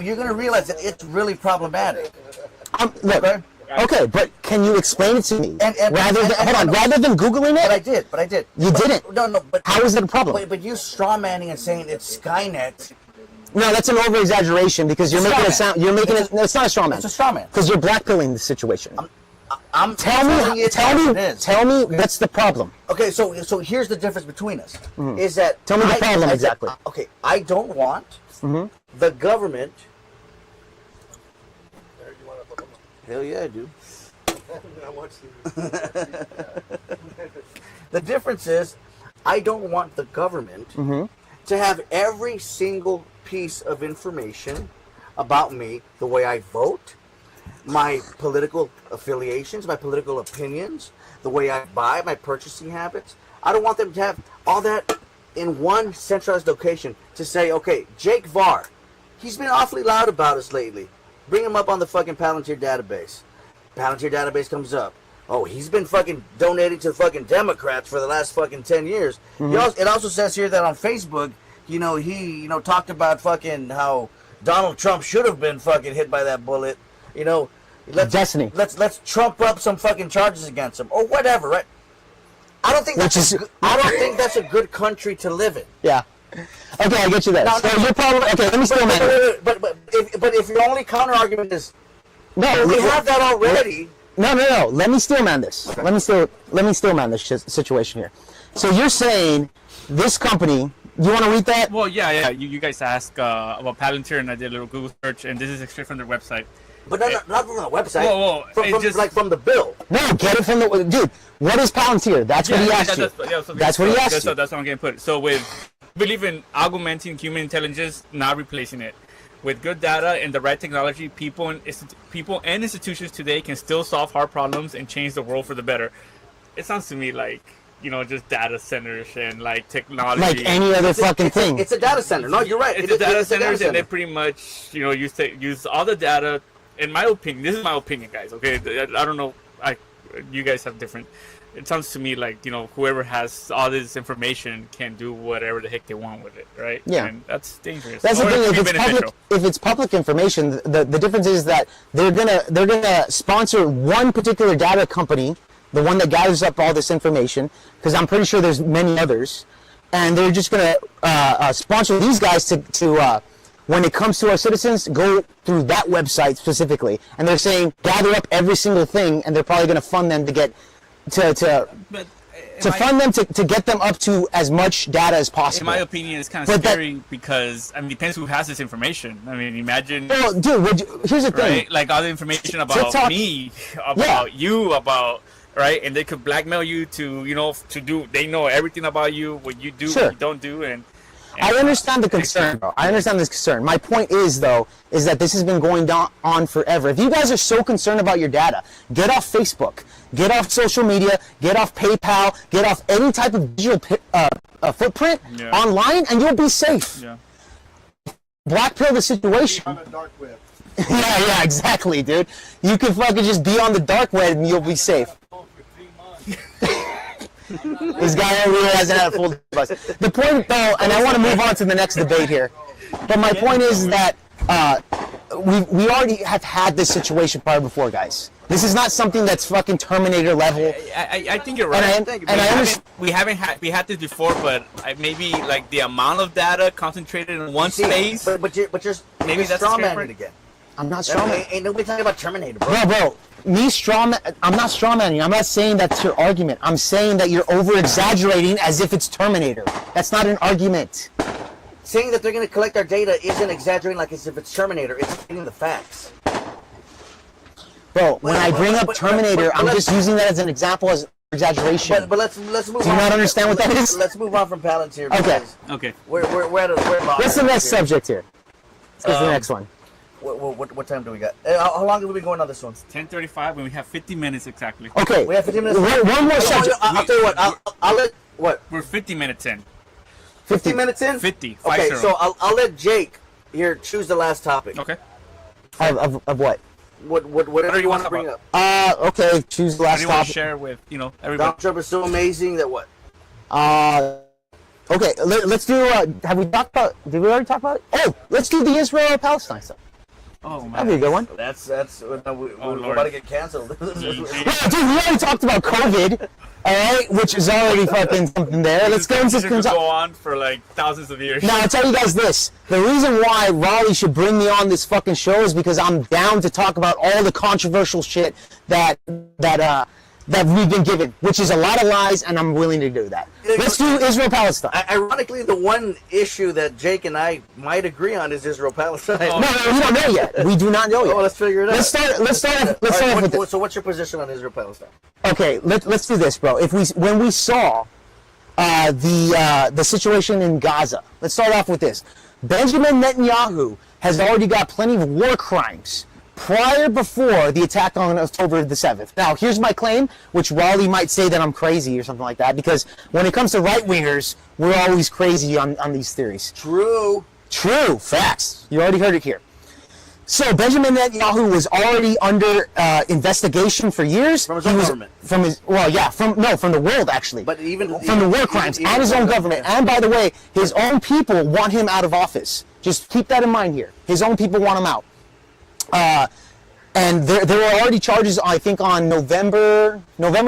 you're gonna realize that it's really problematic. Look. Okay, but can you explain it to me? Rather than Googling it? But I did. You didn't? No, but... How is that a problem? But you straw-manning and saying it's Skynet... No, that's an over-exaggeration because you're making it sound... You're making it... No, it's not a straw man. It's a straw man. Because you're blackpilling the situation. Tell me what's the problem. Okay, so here's the difference between us. Is that... Tell me the problem exactly. Okay, I don't want the government... Hell yeah, I do. The difference is, I don't want the government to have every single piece of information about me, the way I vote, my political affiliations, my political opinions, the way I buy, my purchasing habits. I don't want them to have all that in one centralized location to say, okay, Jake Varr, he's been awfully loud about us lately. Bring him up on the fucking Palantir database. Palantir database comes up. Oh, he's been fucking donating to fucking Democrats for the last fucking 10 years. It also says here that on Facebook, he talked about fucking how Donald Trump should have been fucking hit by that bullet. Let's trump up some fucking charges against him or whatever, right? I don't think that's a good country to live in. Yeah. Okay, I get you there. So your problem. Okay, let me still man. But if your only counter argument is no, we have that already. No. Let me still man this. Okay. Let me still man this situation here. So you're saying this company. You want to read that? Well, yeah. You guys asked about Palantir, and I did a little Google search, and this is straight from their website. But not from the website. Whoa. From the bill. No, get it from the dude. What is Palantir? That's what he asked you. That's what he asked you. That's what I'm getting put. So believe in augmenting human intelligence, not replacing it. With good data and the right technology, people and institutions today can still solve hard problems and change the world for the better. It sounds to me like, just data centers and like technology. Like any other fucking thing. It's a data center. No, you're right. It's a data centers, and they pretty much, use all the data. In my opinion, this is my opinion, guys. Okay, I don't know. You guys have different. It sounds to me like whoever has all this information can do whatever the heck they want with it, right? Yeah, and that's dangerous. That's the thing. If it's public information, the difference is that they're gonna sponsor one particular data company, the one that gathers up all this information, because I'm pretty sure there's many others, and they're just gonna sponsor these guys to when it comes to our citizens, go through that website specifically, and they're saying gather up every single thing, and they're probably gonna fund them to get. To fund them to get them up to as much data as possible. In my opinion, it's kind of scary because it depends who has this information. I mean, imagine. Well, dude, here's the thing. Like all the information about me, about you, about and they could blackmail you to to do. They know everything about you, what you do, what you don't do, and I understand the concern, bro. I understand this concern. My point is, though, is that this has been going on forever. If you guys are so concerned about your data, get off Facebook, get off social media, get off PayPal, get off any type of digital footprint online, and you'll be safe. Yeah. Blackpill the situation. On the dark web. yeah, exactly, dude. You can fucking just be on the dark web and you'll be safe. This guy over here hasn't had a full bus. The point, though, and I want to move on to the next debate here, but my point is that we already have had this situation prior before, guys. This is not something that's fucking Terminator level. I think you're right. We had this before, but maybe like the amount of data concentrated in one space. But you're maybe that's strawmanning again. I'm not strawmanning. Ain't nobody talking about Terminator, bro. Bro. I'm not strawmanning. I'm not saying that's your argument. I'm saying that you're over-exaggerating as if it's Terminator. That's not an argument. Saying that they're going to collect our data isn't exaggerating like as if it's Terminator. It's stating the facts. Bro, when I bring up Terminator, I'm just using that as an example exaggeration. But let's move on. Do you not understand what that is? Let's move on from Palantir. Okay. Because Okay. We're at a What's the next subject here? Let's go to the next one. What time do we got? How long have we been going on this one? 10:35, and we have 50 minutes exactly. Okay. We have 15 minutes. One more subject. I'll tell you what. I'll let what. We're 50 minutes in. 50 minutes in. 50. Okay, 50. so I'll let Jake here choose the last topic. Okay. Of what? Whatever you want to bring up. Okay. Choose the What last do you want to topic. share with everybody? Donald Trump is so amazing that what? Okay. Let's do. Have we talked about? Did we already talk about it? Oh, let's do the Israel-Palestine stuff. Oh man. That'd be a good one. That's we're Lord. about to get canceled. Well, dude, we already talked about COVID, all right, which is already fucking something there. Let's go into This could go on for like thousands of years. Now, I'll tell you guys this. The reason why Raleigh should bring me on this fucking show is because I'm down to talk about all the controversial shit that we've been given, which is a lot of lies, and I'm willing to do that. Let's do Israel-Palestine. Ironically, the one issue that Jake and I might agree on is Israel-Palestine. Oh. No, we don't know yet. We do not know yet. Oh, let's figure it out. Let's start off with this. So what's your position on Israel-Palestine? Okay, let's do this, bro. When we saw the situation in Gaza, let's start off with this. Benjamin Netanyahu has already got plenty of war crimes before the attack on October the 7th. Now, here's my claim, which Raleigh might say that I'm crazy or something like that, because when it comes to right-wingers, we're always crazy on these theories. True. True. Facts. You already heard it here. So Benjamin Netanyahu was already under investigation for years. From his own government. From the world, actually. But even from the war crimes and his own government. And by the way, his own people want him out of office. Just keep that in mind here. His own people want him out. And there were already charges, I think, on November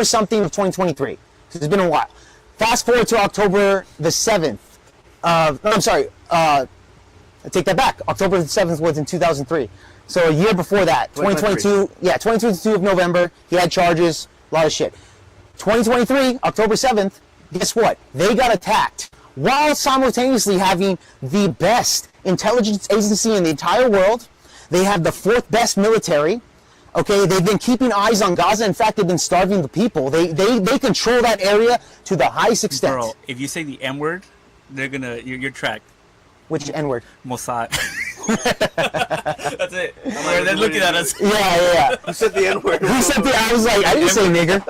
something of 2023. So it's been a while. Fast forward to October the 7th. I take that back. October the 7th was in 2003. So a year before that, 2022. Yeah, 2022 of November, he had charges, a lot of shit. 2023, October 7th, guess what? They got attacked while simultaneously having the best intelligence agency in the entire world. They have the 4th best military. Okay, they've been keeping eyes on Gaza. In fact, they've been starving the people. They control that area to the highest extent. Bro, if you say the N word, you're tracked. Which N-word? Mossad. That's it. They're looking at us. Yeah. Who said the N-word? I was like, I didn't say nigger.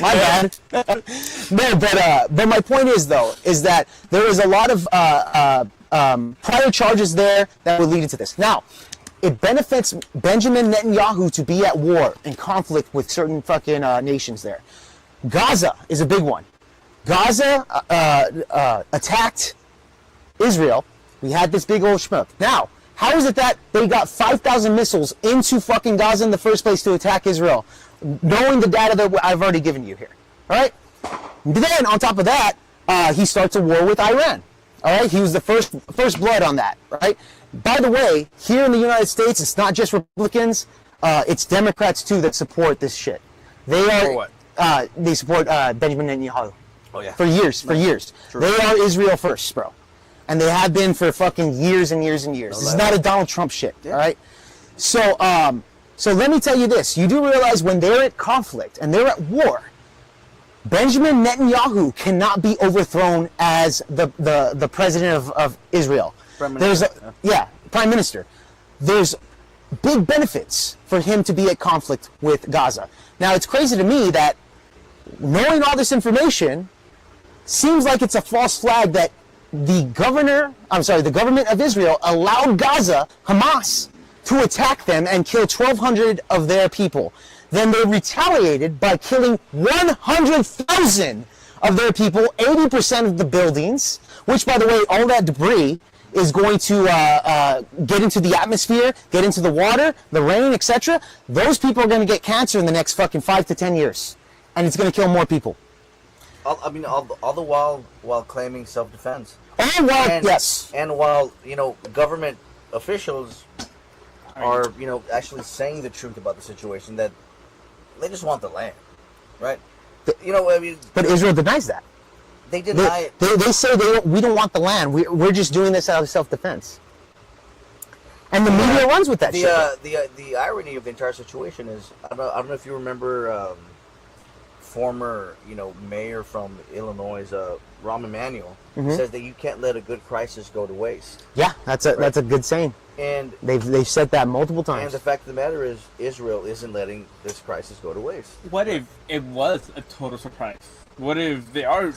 My bad. No, but my point is that there is a lot of prior charges there that would lead into this. Now, it benefits Benjamin Netanyahu to be at war and conflict with certain fucking nations there. Gaza is a big one. Gaza attacked Israel. We had this big old schmuck. Now, how is it that they got 5,000 missiles into fucking Gaza in the first place to attack Israel, knowing the data that I've already given you here? All right? Then, on top of that, he starts a war with Iran. All right? He was the first blood on that, right? By the way, here in the United States, it's not just Republicans, it's Democrats, too, that support this shit. They are... For what? They support Benjamin Netanyahu. Oh, yeah. For years. True. They are Israel first, bro. And they have been for fucking years and years and years. This is not a Donald Trump shit, all right? So let me tell you this. You do realize when they're at conflict and they're at war, Benjamin Netanyahu cannot be overthrown as the president of Israel. Prime Minister. Prime Minister. There's big benefits for him to be at conflict with Gaza. Now, it's crazy to me that knowing all this information seems like it's a false flag that the government of Israel allowed Gaza, Hamas, to attack them and kill 1,200 of their people. Then they retaliated by killing 100,000 of their people, 80% of the buildings, which, by the way, all that debris is going to get into the atmosphere, get into the water, the rain, etc. Those people are going to get cancer in the next fucking 5 to 10 years. And it's going to kill more people. All the while claiming self-defense. Yes. And while, government officials are, actually saying the truth about the situation, that they just want the land, right? But Israel denies that. They deny it. They say we don't want the land. We're just doing this out of self-defense. And the media runs with that shit. The irony of the entire situation is, I don't know if you remember former, mayor from Illinois, Rahm Emanuel, says that you can't let a good crisis go to waste. Yeah, that's a good saying. And they've said that multiple times. And the fact of the matter is, Israel isn't letting this crisis go to waste. What if it was a total surprise? What if they are,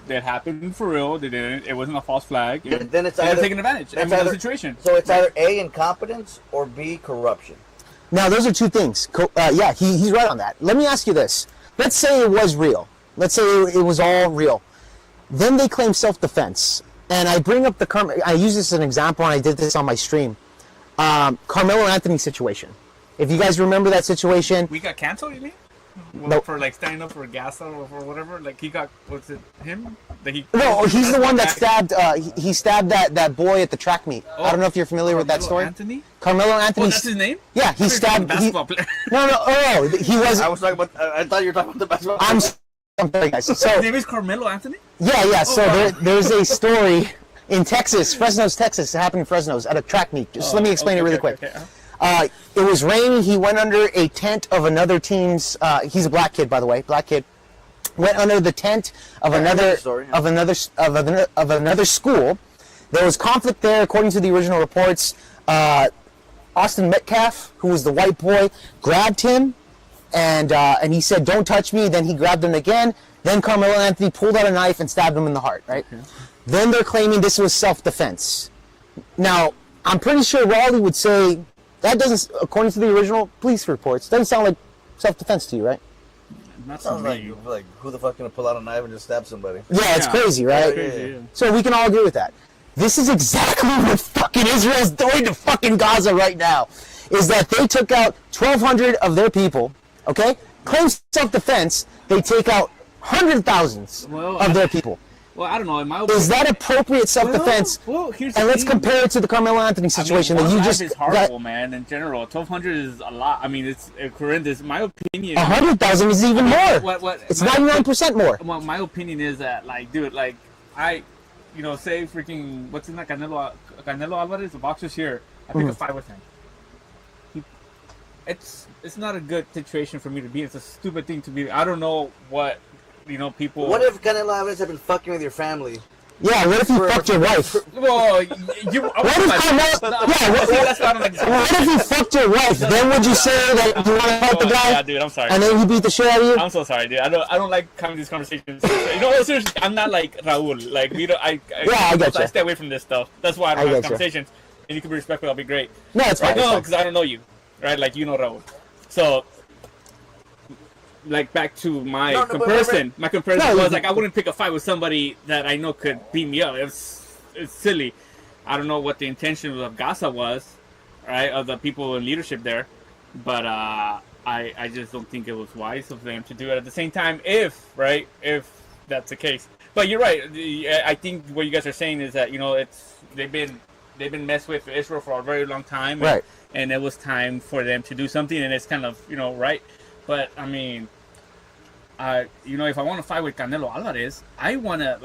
that happened for real? They didn't. It wasn't a false flag. Then it's they're either taking advantage of the situation. So it's either A, incompetence, or B, corruption. Now, those are two things. Yeah, he's right on that. Let me ask you this. Let's say it was real. Let's say it was all real. Then they claim self-defense. And I bring up I use this as an example, and I did this on my stream. Carmelo Anthony situation. If you guys remember that situation. We got canceled, you mean? No. For standing up for Gaza or for whatever? He got, was it him? No, he's the one that stabbed, he stabbed that boy at the track meet. Oh, I don't know if you're familiar with that story. Anthony? Carmelo Anthony. Oh, that's his name? Yeah, he stabbed. Basketball player. No, he was. I was talking about, I thought you were talking about the basketball player. I'm sorry, guys. So, his name is Carmelo Anthony? Yeah. So there's a story in Texas, Fresno's, Texas. It happened in Fresno's at a track meet. Just let me explain it really quick. Okay. It was raining. He went under a tent of another team's. He's a black kid, by the way. Black kid went under the tent of another school. There was conflict there, according to the original reports. Austin Metcalf, who was the white boy, grabbed him, and he said, "Don't touch me." Then he grabbed him again. Then Carmelo Anthony pulled out a knife and stabbed him in the heart. Right. Okay. Then they're claiming this was self-defense. Now, I'm pretty sure Raleigh would say that doesn't, according to the original police reports, doesn't sound like self-defense to you, right? Not sounds like who the fuck gonna pull out a knife and just stab somebody? Yeah, it's crazy, right? Crazy, yeah. So we can all agree with that. This is exactly what fucking Israel's doing to fucking Gaza right now. Is that they took out 1,200 of their people, okay? Claim self-defense, they take out hundreds of thousands of their people. Well, I don't know. In my opinion, is that appropriate self-defense? Well, here's and let's compare it to the Carmelo Anthony situation that you just. It's horrible, man. In general, 1,200 is a lot. I mean, it's horrendous. In my opinion, 100,000 is even more. It's 99% more. Well, my opinion is that, dude, say freaking what's in that Canelo Alvarez, the boxer's here. I pick a fight with him. It's not a good situation for me to be in. It's a stupid thing to be. I don't know what. People. What if Canelo Alvarez had been fucking with your family? Yeah, what if you fucked your wife? Well, what if you fucked your wife? Then would you say that you want to fuck the guy? Yeah, dude, I'm sorry. And then he beat the shit out of you? I'm so sorry, dude. I don't like having these conversations. Seriously, I'm not like Raul. I get you. I stay away from this stuff. That's why I don't have conversations. And you can be respectful. I'll be great. No, it's fine. No, because I don't know you, right? Like Raul. So. Back to my comparison. My comparison was I wouldn't pick a fight with somebody that I know could beat me up. It's silly. I don't know what the intention of Gaza was, right? Of the people in leadership there, but I just don't think it was wise of them to do it. At the same time, if that's the case. But you're right. I think what you guys are saying is that they've been messed with Israel for a very long time, right? And it was time for them to do something, and it's kind of right. But I mean, if I want to fight with Canelo Alvarez, I want to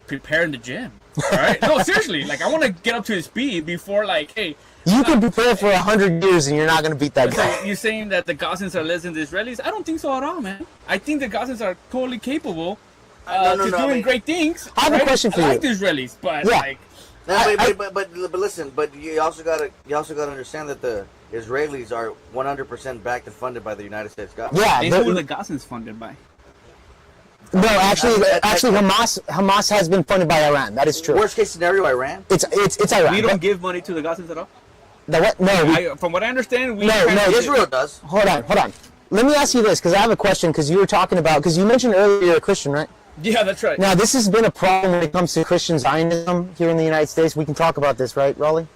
prepare in the gym. All right? No, seriously. I want to get up to his speed before hey. You can prepare for 100 years and you're not going to beat that guy. So you're saying that the Gazans are less than the Israelis? I don't think so at all, man. I think the Gazans are totally capable doing great things. I have a question for you. I like the Israelis, but but listen. But you also gotta understand that the Israelis are 100% backed and funded by the United States government. Yeah, and who are the Gazans funded by? No, actually, Hamas has been funded by Iran. That is true. Worst case scenario, Iran. It's Iran. We don't give money to the Gazans at all. The what? No. From what I understand, Israel does. Hold on. Let me ask you this, because I have a question. Because you were talking about, because you mentioned earlier you're a Christian, right? Yeah, that's right. Now, this has been a problem when it comes to Christian Zionism here in the United States. We can talk about this, right, Raleigh?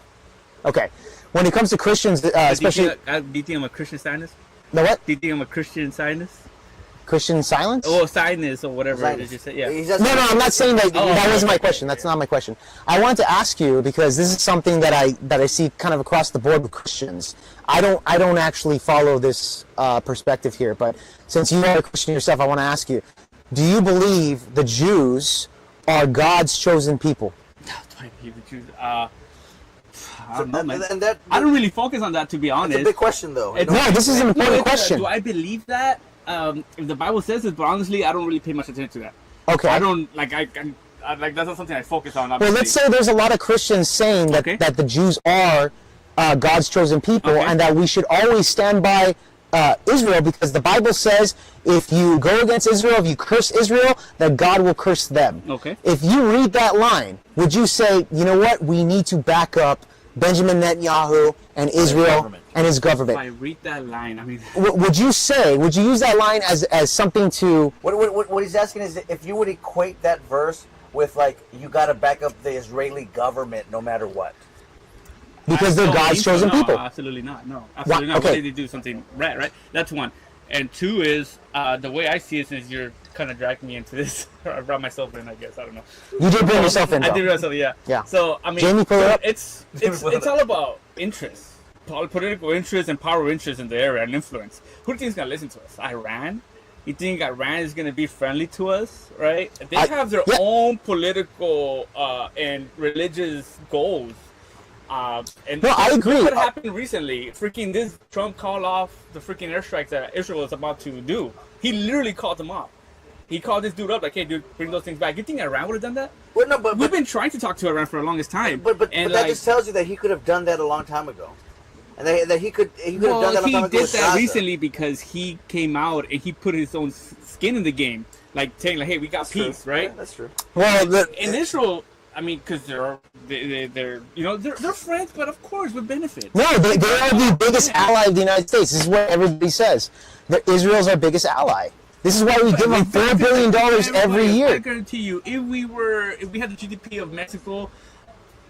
Okay. When it comes to Christians, especially... Do you think I'm a Christian Zionist? The what? Do you think I'm a Christian Zionist? Christian silence? Oh, Zionist or whatever it is you say. Yeah. No, I'm not saying that. That wasn't my question. That's not my question. I wanted to ask you, because this is something that I see kind of across the board with Christians. I don't actually follow this perspective here, but since you are a Christian yourself, I want to ask you, do you believe the Jews are God's chosen people? Do I believe the Jews? I don't really focus on that, to be honest. It's a big question, though. No, this is an important question. Do I believe that? if the Bible says it, but honestly, I don't really pay much attention to that. Okay. I don't like. Like that's not something I focus on. Well, Obviously. let's say there's a lot of Christians saying that, Okay. that the Jews are God's chosen people, Okay. and that we should always stand by Israel, because the Bible says if you go against Israel, if you curse Israel, that God will curse them. Okay. If you read that line, would you say, you know what, we need to back up Benjamin Netanyahu and Israel government. and his government? If I read that line, I mean, Would you use that line as something to... What he's asking is if you would equate that verse with, like, you got to back up the Israeli government no matter what. Because they're I don't God's think so. chosen No, people. Absolutely not. No, absolutely not. Okay. Why did they do something right? That's one. And two is the way I see it, since you're kind of dragging me into this. I brought myself in, I guess. I don't know. You did bring yourself in, I bro. did myself, yeah. Yeah. So I mean, Jamie, pull it up. It's all about interest, political interest, and power interest in the area and influence. Who do you think is gonna listen to us? Iran? You think Iran is gonna be friendly to us, right? They have their own political and religious goals. And No, I agree. Look what happened recently? Freaking this Trump called off the freaking airstrikes that Israel was about to do. He literally called them off. He called this dude up like, "Hey, dude, bring those things back." You think Iran would have done that? Well, no, but We've been trying to talk to Iran for the longest time. But and that just tells you that he could have done that a long time ago, and that he could have done that a long time ago. He did with that Gaza. recently because he came out and he put his own skin in the game, like saying like, "Hey, we got That's peace," true. right? Yeah, that's true. Well, In Israel, I mean, because they're friends, but of course with benefits. no, they are the biggest ally of the United States. This is what everybody says. That Israel's our biggest ally. This is why we give them $4 billion every I year. guarantee you, if we had the GDP of Mexico,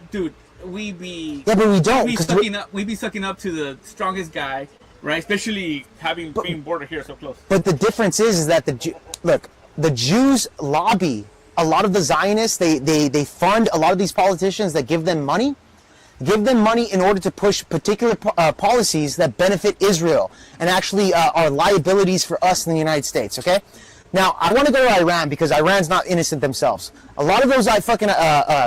dude, we'd be Yeah, but we don't. We'd be 'cause sucking up to the strongest guy, right? Especially being border here so close. But the difference is that the Jews lobby a lot of the Zionists. They fund a lot of these politicians that give them money. Give them money in order to push particular policies that benefit Israel and actually are liabilities for us in the United States, okay? Now, I want to go to Iran because Iran's not innocent themselves. A lot of those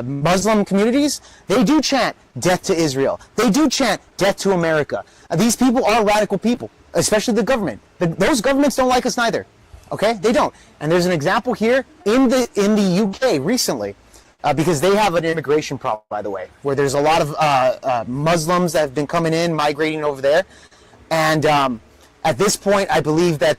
Muslim communities, they do chant death to Israel. They do chant death to America. These people are radical people, especially the government. Those governments don't like us neither, okay? They don't. And there's an example here in the UK recently. Because they have an immigration problem, by the way, where there's a lot of Muslims that have been coming in, migrating over there. And at this point, I believe that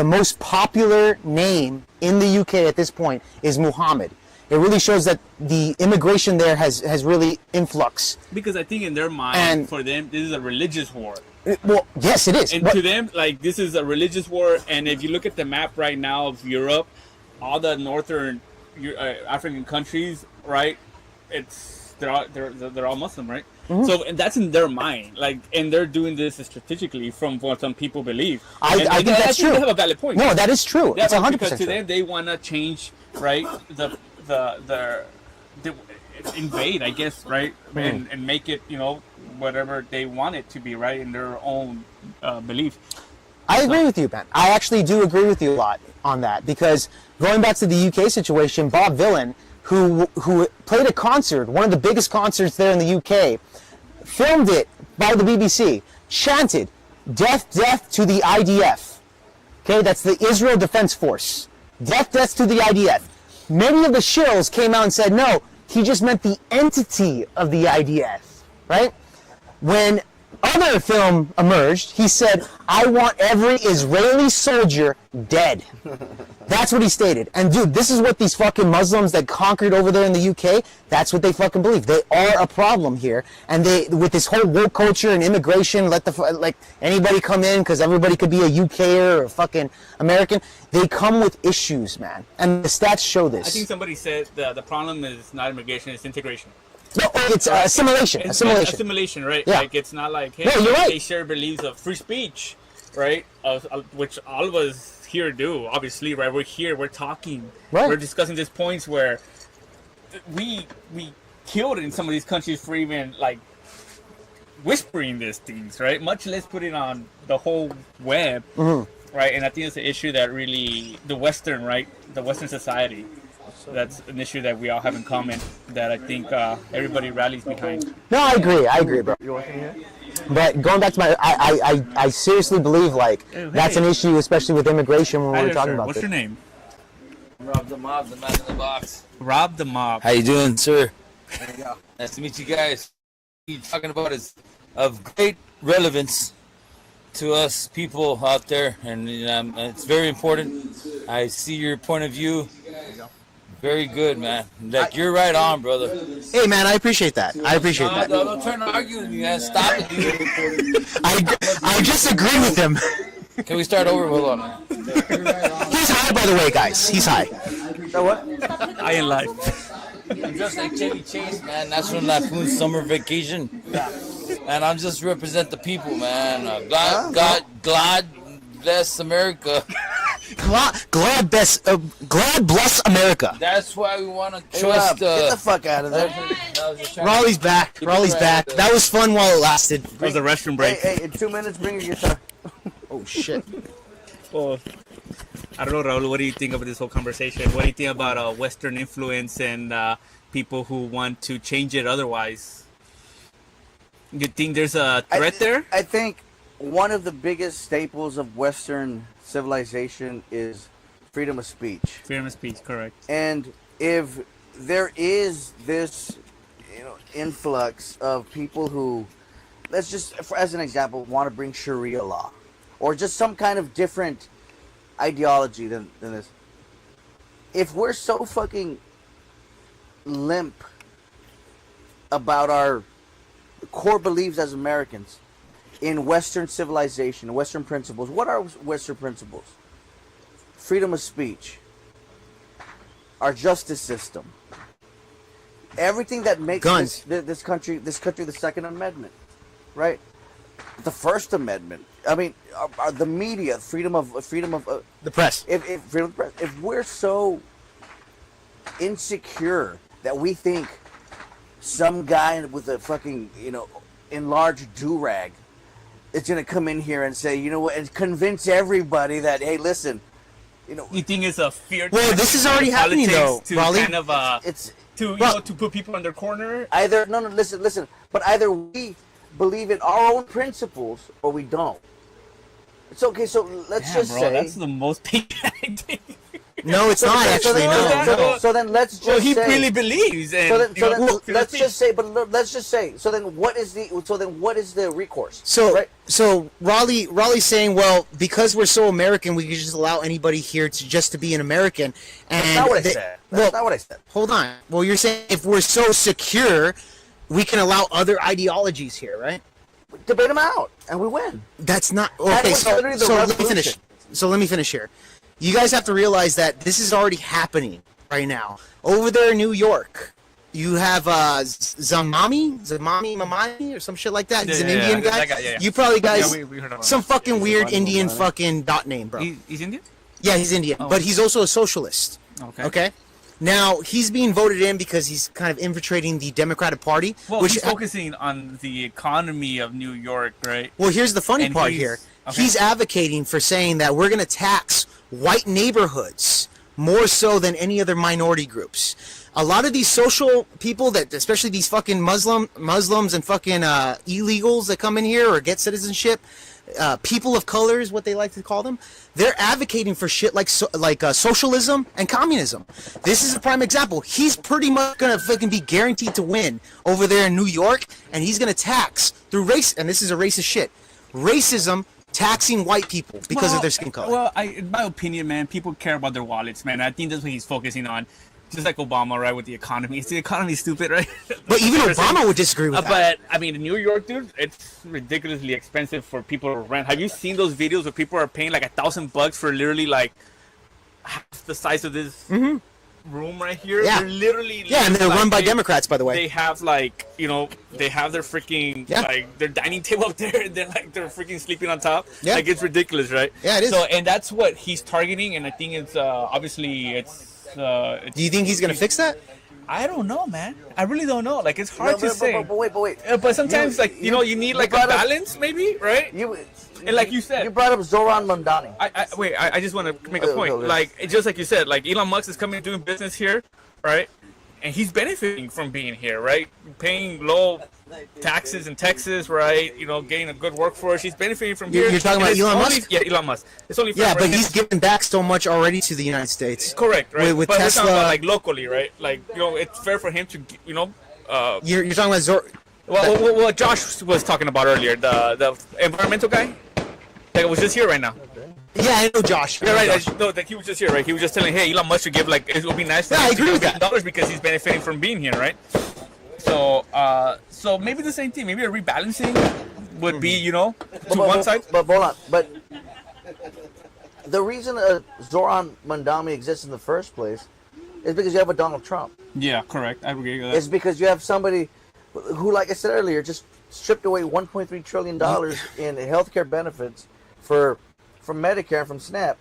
the most popular name in the UK at this point is Muhammad. It really shows that the immigration there has really influx. Because I think in their mind, And- for them, this is a religious war. Well, yes, it is. And to them, like, this is a religious war. And if you look at the map right now of Europe, all the northern African countries, right? They're all Muslim, right? Mm-hmm. So and that's in their mind, like, and they're doing this strategically from what some people believe. I think that's true. They have a valid point. No, that is true. Yeah, It's 100% because to true. them they want to change, right? The invade, I guess, right? Mm-hmm. And make it, whatever they want it to be, right? In their own belief. I agree with you, Ben. I actually do agree with you a lot on that because going back to the UK situation, Bob Vylan, who played a concert, one of the biggest concerts there in the UK, filmed it by the BBC, chanted, "Death, death to the IDF." Okay, that's the Israel Defense Force. Death, death to the IDF. Many of the shills came out and said, no, he just meant the entity of the IDF, right? When other film emerged, he said, "I want every Israeli soldier dead." That's what he stated. And dude, this is what these fucking Muslims that conquered over there in the UK, that's what they fucking believe. They are a problem here. And they, with this whole woke culture and immigration, let anybody come in because everybody could be a UKer or a fucking American. They come with issues, man. And the stats show this. I think somebody said the problem is not immigration, it's integration. No, it's assimilation. It's Assimilation. assimilation, right? Yeah. Like, it's not like, hey, No, you're right. they share beliefs of free speech, right? Which all of us here do, obviously, right? We're here, we're talking, Right. we're discussing these points where we killed in some of these countries for even, like, whispering these things, right? Much less put it on the whole web, right? And I think it's an issue that really, the Western society, that's an issue that we all have in common that I think everybody rallies behind. No, I agree, bro. You working here? But going back to I seriously believe like that's an issue, especially with immigration when we're talking about What's this. your name? Rob the Mob, the man in the box. Rob the Mob. How you doing, sir? There you go. Nice to meet you guys. What you're talking about is of great relevance to us people out there, and it's very important. I see your point of view. Very good, man. Like, you're right on, brother. Hey man, I appreciate that. I appreciate that. Don't try to argue with me, man. Stop it, dude. I just agree with him. Can we start over? Hold on. He's high, by the way, guys. He's high. So what? I in life. I'm just like Chevy Chase, man. That's from Lapoon's summer vacation. And I'm just represent the people, man. God bless America. Glad bless America. That's why we want to Hey, trust. Rob, get the fuck out of there. Raleigh's back. Raleigh's back. That was fun while it lasted. That was a restroom Hey, break. hey, in 2 minutes, bring your guitar. Oh shit. Well, I don't know, Raul. What do you think of this whole conversation? What do you think about Western influence and people who want to change it otherwise? You think there's a threat there? I think one of the biggest staples of Western civilization is freedom of speech. Freedom of speech, correct. And if there is this, influx of people who, let's just, as an example, want to bring Sharia law, or just some kind of different ideology than this. If we're so fucking limp about our core beliefs as Americans in Western civilization, Western principles, what are Western principles? Freedom of speech, our justice system, everything that makes Guns. this country the Second Amendment, right? The First Amendment. I mean, the media, freedom of The press. if freedom of the press. If we're so insecure that we think some guy with a fucking enlarged do-rag is gonna come in here and say, and convince everybody that, hey, listen, You think it's a fear? Well, this is already happening, though, to Raleigh. kind of it's to Well- to put people in their corner. either no, listen, but either we believe in our own principles or we don't. It's okay. So let's Damn, just bro, say. that's the most patriotic. No, it's not actually. No. So then let's just Well, he say. really believes, and So then, let's speech. just say. But let's just say. So then, what is the recourse? So, right? so Raleigh's saying, well, because we're so American, we can just allow anybody here to be an American. And That's not what I said. That's not what I said. Hold on. Well, you're saying if we're so secure, we can allow other ideologies here, right? Debate them out, and we win. That's not That okay. was literally the So let me finish. revolution. So let me finish here. You guys have to realize that this is already happening right now over there in New York. You have Mamani, or some shit like that. He's an Indian guy. that guy, yeah. You probably guys we heard about some him. fucking weird Indian fucking dot name, bro. He's Indian. Yeah, he's Indian, but he's also a socialist. Okay. Okay. Now he's being voted in because he's kind of infiltrating the Democratic Party. Well, which he's focusing on the economy of New York, right? Well, here's the funny And part he's- here. okay. He's advocating for saying that we're going to tax white neighborhoods more so than any other minority groups. A lot of these social people that, especially these fucking Muslims and fucking illegals that come in here or get citizenship, people of color is what they like to call them. They're advocating for shit like socialism and communism. This is a prime example. He's pretty much gonna fucking be guaranteed to win over there in New York, and he's gonna tax through race. And this is a racist shit. Racism taxing white people because of their skin color. Well, in my opinion, man, people care about their wallets, man. I think that's what he's focusing on. Just like Obama, right, with the economy. Is the economy stupid, right? But even Obama would disagree with that. But, I mean, in New York, dude, it's ridiculously expensive for people to rent. Have you seen those videos where people are paying like $1,000 for literally like half the size of this room right here? Yeah. They're literally... Yeah, and they're like, run by Democrats, by the way. They have like, they have their freaking, like, their dining table up there, and they're freaking sleeping on top. Yeah. Like, it's ridiculous, right? Yeah, it is. So, and that's what he's targeting, and I think it's, obviously, it's Do you think he's gonna fix that? I don't know, man. I really don't know. Like, it's hard to say. But wait. But sometimes, you need like a brought up- balance, maybe, right? And like you said, you brought up Zoran Mamdani. I just want to make a point. Okay. Like, it's just like you said, like Elon Musk is coming doing business here, right? and he's benefiting from being here, right? Paying low taxes in Texas, right? You know, getting a good workforce. He's benefiting from here. You're talking about Elon Musk? Yeah, Elon Musk. It's only Yeah, fair but for he's him. giving back so much already to the United States. Correct, right? With but we're Tesla, talking about, like, locally, right? Like, you know, it's fair for him to, you know. You're talking about What Josh was talking about earlier, the environmental guy that was just here right now. Yeah, I know Josh. Yeah, right. No, that he was just here, right? He was just telling, hey, Elon Musk should give, like, it would be nice for Yeah, him I to agree give with that. $1 because he's benefiting from being here, right? So, so maybe the same thing. Maybe a rebalancing would be, you know, to one side. But hold on. But the reason Zoran Mandami exists in the first place is because you have a Donald Trump. Yeah, correct. I agree with that. It's because you have somebody who, like I said earlier, just stripped away $1.3 trillion in healthcare benefits from Medicare and from SNAP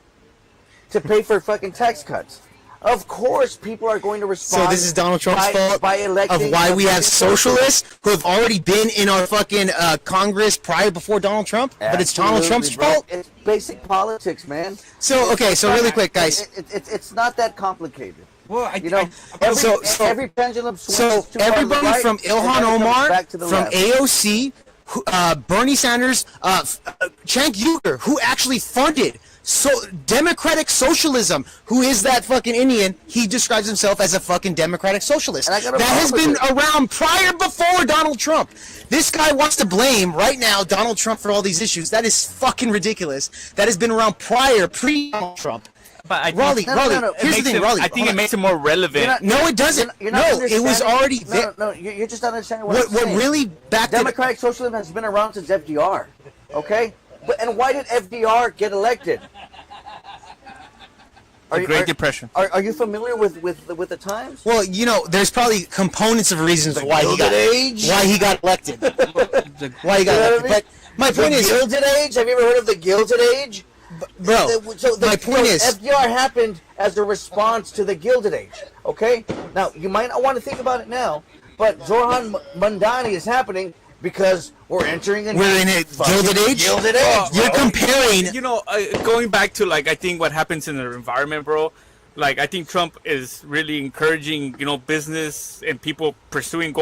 to pay for fucking tax cuts. Of course, people are going to respond. So this is Donald Trump's fault by electing of why we have fucking socialists who have already been in our fucking Congress before Donald Trump, but it's Donald Trump's Absolutely, bro. fault? It's basic politics, man. So, okay, so really quick, guys. It's not that complicated. Well, You know, every pendulum swings So too far to the everybody right, from and then Ilhan it comes Omar, back to the from left. AOC, Bernie Sanders, Cenk Uygur, who actually funded democratic socialism, who is that fucking Indian, he describes himself as a fucking democratic socialist. And I got a That has problem been with around before Donald Trump. This guy wants to blame right now Donald Trump for all these issues. That is fucking ridiculous. That has been around pre-Donald Trump. But I Raleigh, No. here's the thing, Raleigh. I think hold it on. makes it more relevant. No, it doesn't. You're not No, it was understanding- already there. No, you're just not understanding what What I'm saying. really backed it? Democratic socialism has been around since FDR, okay? And why did FDR get elected? Great Depression. Are you familiar with the times? Well, you know, there's probably components of reasons why he Gilded Age? elected. Why he got You know what I elected. mean? But my The point is, Gilded Age? Have you ever heard of the Gilded Age? bro, my point is, FDR happened as a response to the Gilded Age. Okay, now you might not want to think about it now, but Zoran Mandani is happening because we're entering a we're in a Gilded Age. Gilded Age. You're comparing. You know, going back to, like, I think what happens in the environment, bro. Like, I think Trump is really encouraging, you know, business and people pursuing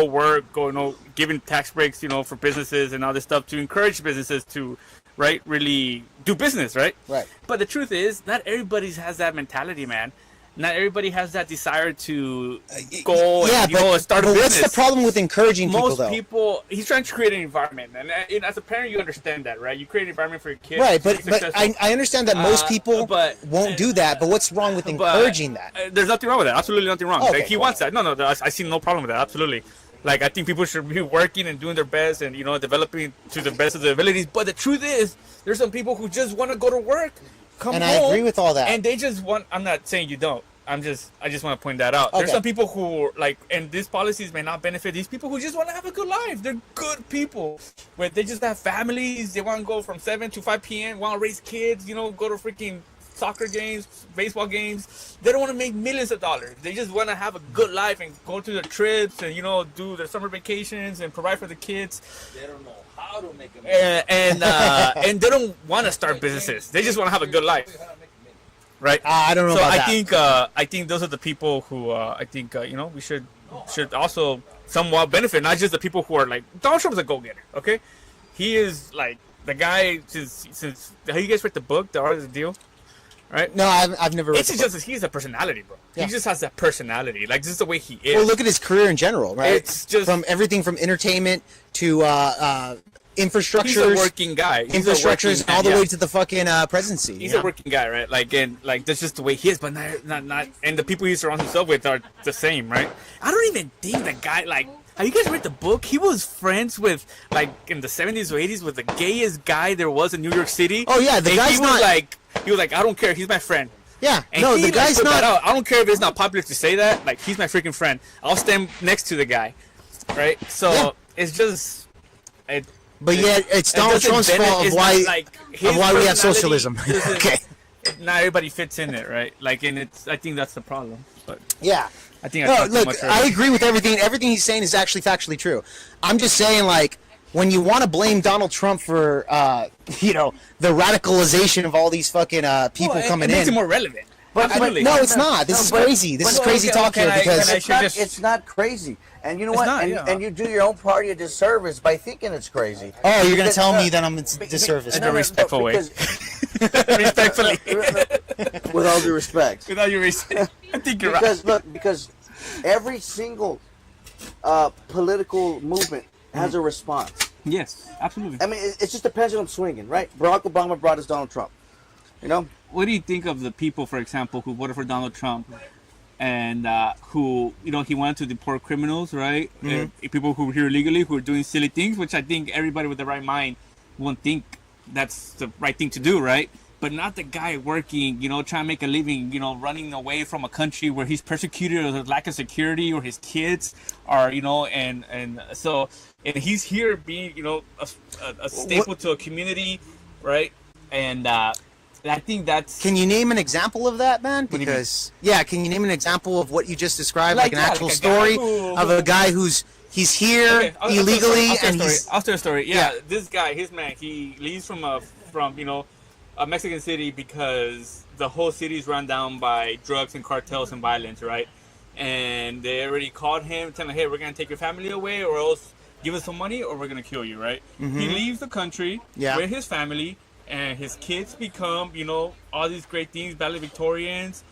giving tax breaks, you know, for businesses and all this stuff to encourage businesses to, right, really do business, right? Right. But the truth is, not everybody has that mentality, man. Not everybody has that desire to go and start a but business. what's the problem with encouraging people, Most though? people, he's trying to create an environment, and as a parent, you understand that, right? You create an environment for your kids. Right, to be but successful. I understand that most people but- won't do that. But what's wrong with encouraging that? There's nothing wrong with that. Absolutely nothing wrong. Okay, Like, he cool. wants that. No, I see no problem with that. Absolutely. Like, I think people should be working and doing their best and, you know, developing to the best of their abilities. But the truth is, there's some people who just want to go to work, come And home. I agree with all that. And they just want, I'm not saying you don't. I just want to point that out. There's Okay. some people who, like, and these policies may not benefit these people who just want to have a good life. They're good people. Where they just have families. They want to go from 7 to 5 p.m., want to raise kids, you know, go to freaking soccer games, baseball games. They don't want to make millions of dollars. They just want to have a good life and go to their trips and, you know, do their summer vacations and provide for the kids. They don't know how to make a And they don't want to start businesses. They just want to have a good life. Right. I don't know So about that. I think those are the people who I think you know, we should also somewhat benefit, not just the people who are like Donald Trump's a go-getter. Okay, he is like the guy since how you guys read the book, The Art of the Deal, right? No, I've never read It's the just book. he's a personality, bro. Yeah. He just has that personality, like this is the way he is. Well, look at his career in general, right? It's just- from everything from entertainment to infrastructures. He's a working guy. He's a infrastructures working all the man, way yeah. to the fucking presidency. He's you know? a working guy, right? Like, and like that's just the way he is. But not, and the people he surrounds himself with are the same, right? I don't even think the guy like. Have you guys read the book? He was friends with, like, in the 70s or 80s with the gayest guy there was in New York City. Oh, yeah, the And guy's he was not- like, he was like, I don't care. He's my friend. Yeah, And no, he, the like, guy's put that not. out. I don't care if it's not popular to say that. Like, he's my freaking friend. I'll stand next to the guy, right? So Yeah. it's just. But yet, it's it Donald doesn't Trump's fault it's of why not like his of why we have personality socialism. doesn't- Okay. Not everybody fits in it, right? Like, and it's. I think that's the problem. But Yeah. I think I No, talked too look, much I already. agree with everything. Everything he's saying is actually factually true. I'm just saying, like, when you want to blame Donald Trump for, you know, the radicalization of all these fucking people Well, coming it makes in. it more relevant. Absolutely. no, it's not. This is crazy. This is crazy talk here because It's not crazy. And you know what? not, and, yeah. and you do your own party a disservice by thinking it's crazy. oh, you're gonna Because- tell no, me that I'm in disservice. In a respectful way. because- Respectfully. with all due respect. Without your respect. I think you're Because right. look, because every single political movement has a response. Yes, absolutely. I mean, it's just a pendulum swinging, right? Barack Obama brought us Donald Trump. You know, What do you think of the people, for example, who voted for Donald Trump and who, he wanted to deport criminals, right? People who were here illegally, who are doing silly things, which I think everybody with the right mind won't think that's the right thing to do, right? But not the guy working, trying to make a living, running away from a country where he's persecuted or there's lack of security or his kids are, and he's here being, a staple to a community, right? And I think that's... Can you name an example of that, man? do you mean? Because can you name an example of what you just described, Like like an that, actual like a story guy of a guy he's here Okay, illegally I'll tell a story. Yeah, Yeah. this guy, his man, he leaves from a Mexican city because the whole city is run down by drugs and cartels and violence, right? And they already called him, telling him, hey, we're gonna take your family away, or else give us some money, or we're gonna kill you, right? He leaves the country with his family, and his kids become, all these great things, valedictorians.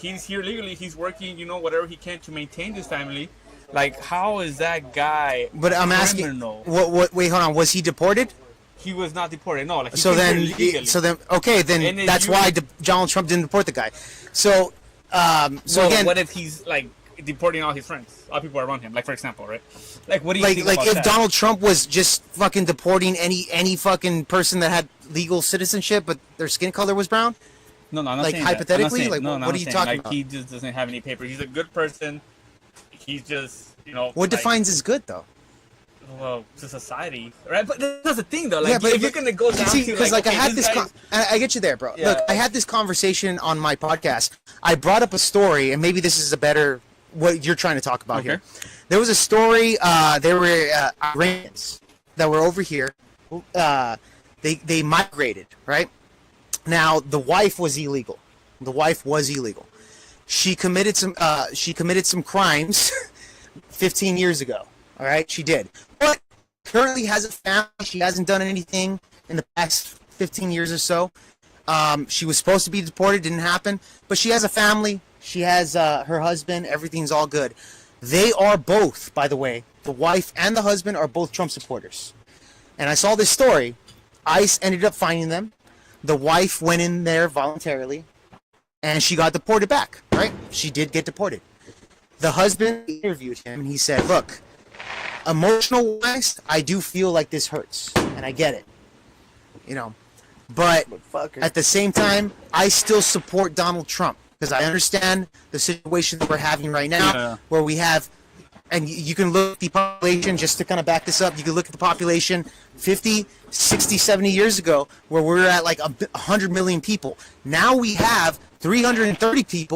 He's here legally. He's working, whatever he can to maintain his family. Like, how is that guy? But I'm asking, criminal? what? Wait, hold on. Was he deported? He was not deported. No, like he So came here then, legally. okay, then And then that's you- why Donald Trump didn't deport the guy. So, So again, what if he's like deporting all his friends, all people around him? Like, for example, right? Like, what do you like think like about if that? Donald Trump was just fucking deporting any fucking person that had legal citizenship, but their skin color was brown? No, I'm not like, saying that. I'm not hypothetically? saying- Like, no, what I'm are not you saying, talking like, about? He just doesn't have any papers. He's a good person. He's just, What like, defines as good though? well, to society, right? But that's the thing, though. Like, Yeah, but if you're gonna go down see, to because like, I okay, had this this, guy's- I get you there, bro. Yeah. Look, I had this conversation on my podcast. I brought up a story, and maybe this is a better what you're trying to talk about here. There was a story. There were Iranians that were over here. They migrated, right? Now the wife was illegal. She committed some crimes 15 years ago. All right, she did. But currently has a family. She hasn't done anything in the past 15 years or so. She was supposed to be deported, didn't happen. But she has a family. She has her husband. Everything's all good. They are both, by the way, the wife and the husband are both Trump supporters. And I saw this story. ICE ended up finding them. The wife went in there voluntarily, and she got deported back, right? She did get deported. The husband interviewed him, and he said, look, emotional-wise, I do feel like this hurts, and I get it. But fucker. at the same time, I still support Donald Trump, because I understand the situation that we're having right now, where we have, and you can look at the population, just to kind of back this up, you can look at the population 50, 60, 70 years ago, where we were at like 100 million people. Now we have 330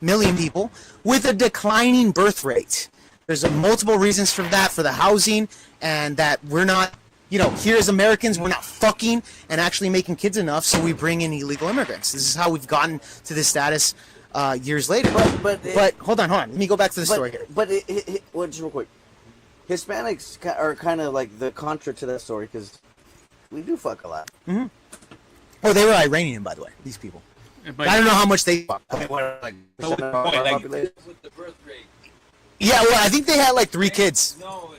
million people with a declining birth rate. There's multiple reasons for that, for the housing, and that we're not, here as Americans, we're not fucking and actually making kids enough, so we bring in illegal immigrants. This is how we've gotten to this status years later. But hold on. Let me go back to the story here. But just real quick, Hispanics are kind of like the contra to that story because we do fuck a lot. Oh, they were Iranian, by the way, these people. But- I don't know how much they fuck. I mean, what, like, So, percent of our like- population? With the birth rate. Yeah, well, I think they had like 3 kids. No,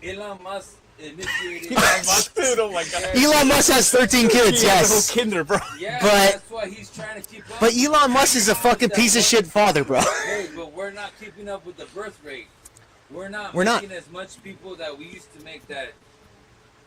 Elon Musk initiated. Oh my god. Elon Musk has 13 kids, yes. Kinder, bro. Yeah, But- that's why he's trying to keep up. But Elon Musk is a fucking piece of shit father, bro. Hey, but we're not keeping up with the birth rate. We're not making as much people that we used to make that.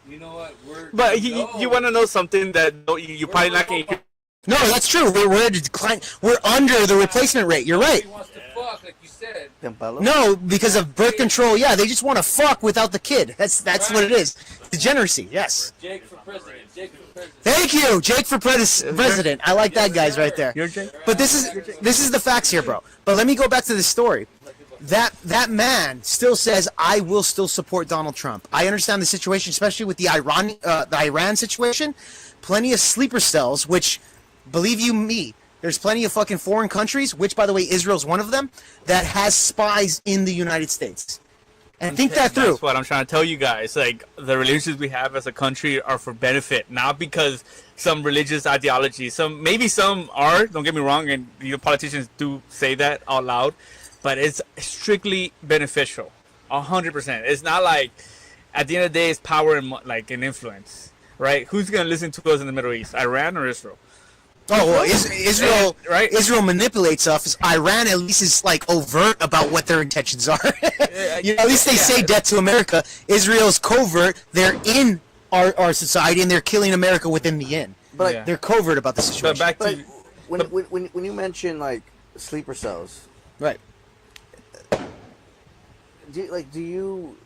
You know what? But you want to know something that you probably not can hear. No, that's true. We're at a decline. We're under the replacement rate. You're right. He wants to fuck, like you said. No, because of birth control. Yeah, they just want to fuck without the kid. That's what it is. Degeneracy. Yes. Jake for president. Thank you, Jake for president. I like that, guys, right there. You're Jake? But this is the facts here, bro. But let me go back to the story. That man still says, I will still support Donald Trump. I understand the situation, especially with the Iran situation. Plenty of sleeper cells, which, believe you me, There's plenty of fucking foreign countries, which, by the way, Israel's one of them, that has spies in the United States. And think that through. That's what I'm trying to tell you guys. Like, the relationships we have as a country are for benefit, not because some religious ideology. Maybe some are. Don't get me wrong, and politicians do say that out loud, but it's strictly beneficial, 100%. It's not like at the end of the day, it's power and and influence, right? Who's gonna listen to us in the Middle East, Iran or Israel? Oh well, Israel, right? Israel manipulates us. Iran at least is like overt about what their intentions are. At least they say death to America. Israel's covert. They're in our society and they're killing America within the end. But they're covert about the situation. But back to when you mention like sleeper cells, right? Do you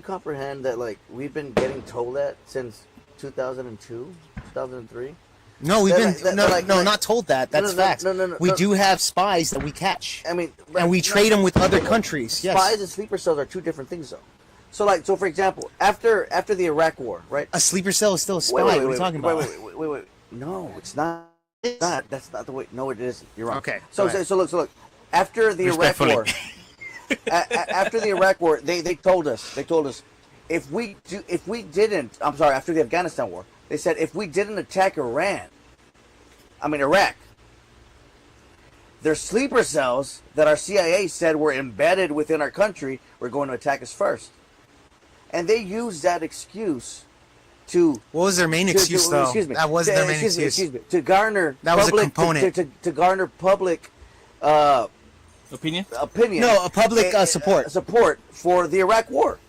comprehend that like we've been getting told that since 2002, 2003? No, we've been not told that. That's facts. We do have spies that we catch. I mean, and we trade them with other countries. Yes. Spies and sleeper cells are two different things, though. So for example, after the Iraq War, right? A sleeper cell is still a spy. What are you talking about? Wait. No, it's not. It's not. That's not the way. No, it isn't. You're wrong. Okay. So look. After the Iraq War, after the Iraq War, they told us if we didn't. I'm sorry. After the Afghanistan War. They said if we didn't attack Iraq, their sleeper cells that our CIA said were embedded within our country were going to attack us first. And they used that excuse to... What was their main excuse, though? Excuse me. That wasn't their main excuse. Excuse me. To garner... That was a component. To garner public... opinion? No, public support. Support for the Iraq War.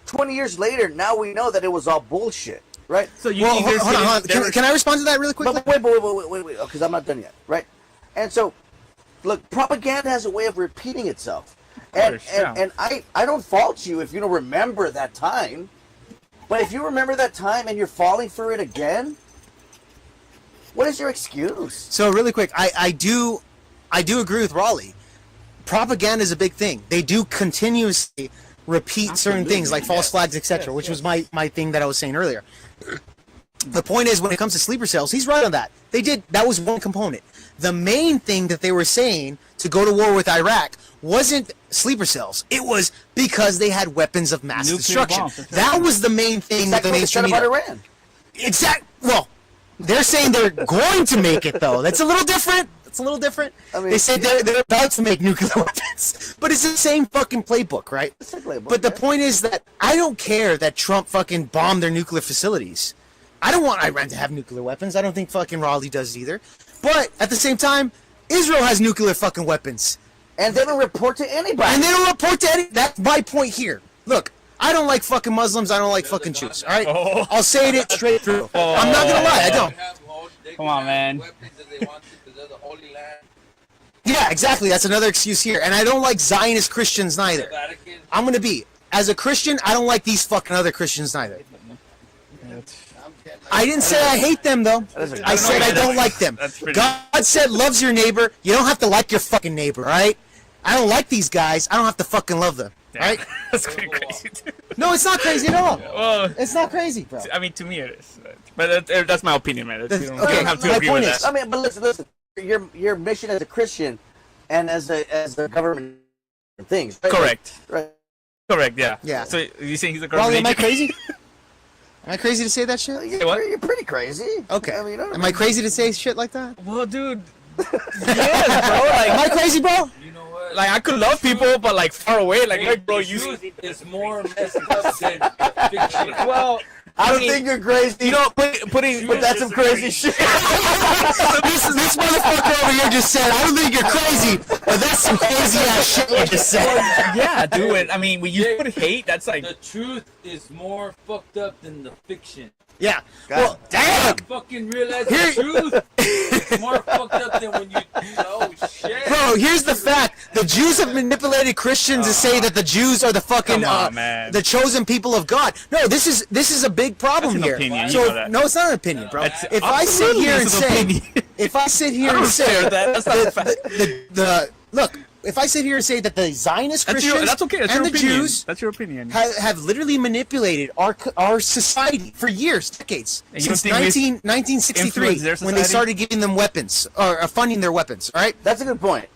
20 years later, now we know that it was all bullshit. Right. So hold on. Can I respond to that really quickly? But wait, because I'm not done yet. Right. And so, look, propaganda has a way of repeating itself, and I don't fault you if you don't remember that time, but if you remember that time and you're falling for it again, what is your excuse? So really quick, I do agree with Raleigh. Propaganda is a big thing. They do continuously repeat certain things like false flags, etc., which was my thing that I was saying earlier. The point is, when it comes to sleeper cells, he's right on that. That was one component. The main thing that they were saying to go to war with Iraq wasn't sleeper cells. It was because they had weapons of mass destruction. That was the main thing that the mainstream media. Iran. Well, they're saying they're going to make it, though. That's a little different. I mean, they say they're about to make nuclear weapons, but it's the same fucking playbook, right? It's a playbook, but the point is that I don't care that Trump fucking bombed their nuclear facilities. I don't want Iran to have nuclear weapons. I don't think fucking Raleigh does either. But at the same time, Israel has nuclear fucking weapons. And they don't report to anybody. That's my point here. Look, I don't like fucking Muslims. I don't like fucking Jews. All right? I'll say it straight through. I'm not going to lie. I don't. Come on, man. Yeah, exactly. That's another excuse here. And I don't like Zionist Christians neither. I'm going to be. As a Christian, I don't like these fucking other Christians neither. I didn't say I hate them, though. I said I don't like them. God said loves your neighbor. You don't have to like your fucking neighbor, all right? I don't like these guys. I don't have to fucking love them, all right? That's pretty crazy, too. No, it's not crazy at all. Well, it's not crazy, bro. I mean, to me it is. But that's my opinion, man. You don't have to my agree point with is- that. I mean, but listen. Your mission as a Christian and as the government things. Right? Correct. Right. Correct, yeah. Yeah. So you saying he's a Raleigh, government am I agent? crazy? Am I crazy to say that shit? You're pretty crazy. Okay. I mean, am I crazy to say shit like that? Well, dude. Yes, bro. Am I crazy, bro? You know what? Like, I could love people, but like far away. Like bro, you. Truth is more messed up than fiction. Well, I don't think you're crazy. You know, putting. But that's some crazy shit. This motherfucker over here just said, I don't think you're crazy, but that's some crazy ass shit you just said. Yeah, dude. I mean, when you put hate, that's like. The truth is more fucked up than the fiction. Yeah. Well, damn. Fucking realize the truth is more fucked up than when you. Oh shit. Bro, here's the fact: the Jews have manipulated Christians to say that the Jews are the fucking the chosen people of God. No, this is a big problem That's an here. opinion, So you know that. no, it's not an opinion, bro. That's If I sit here and say, opinion. if I sit here and say, that's not a fact. the look, if I sit here and say that the Zionist Christians that's okay. That's and your the opinion. Jews That's your opinion. have literally manipulated our society for years, decades, And you don't since think we've 1963, influenced their when they society? started giving them weapons or funding their weapons. All right. That's a good point.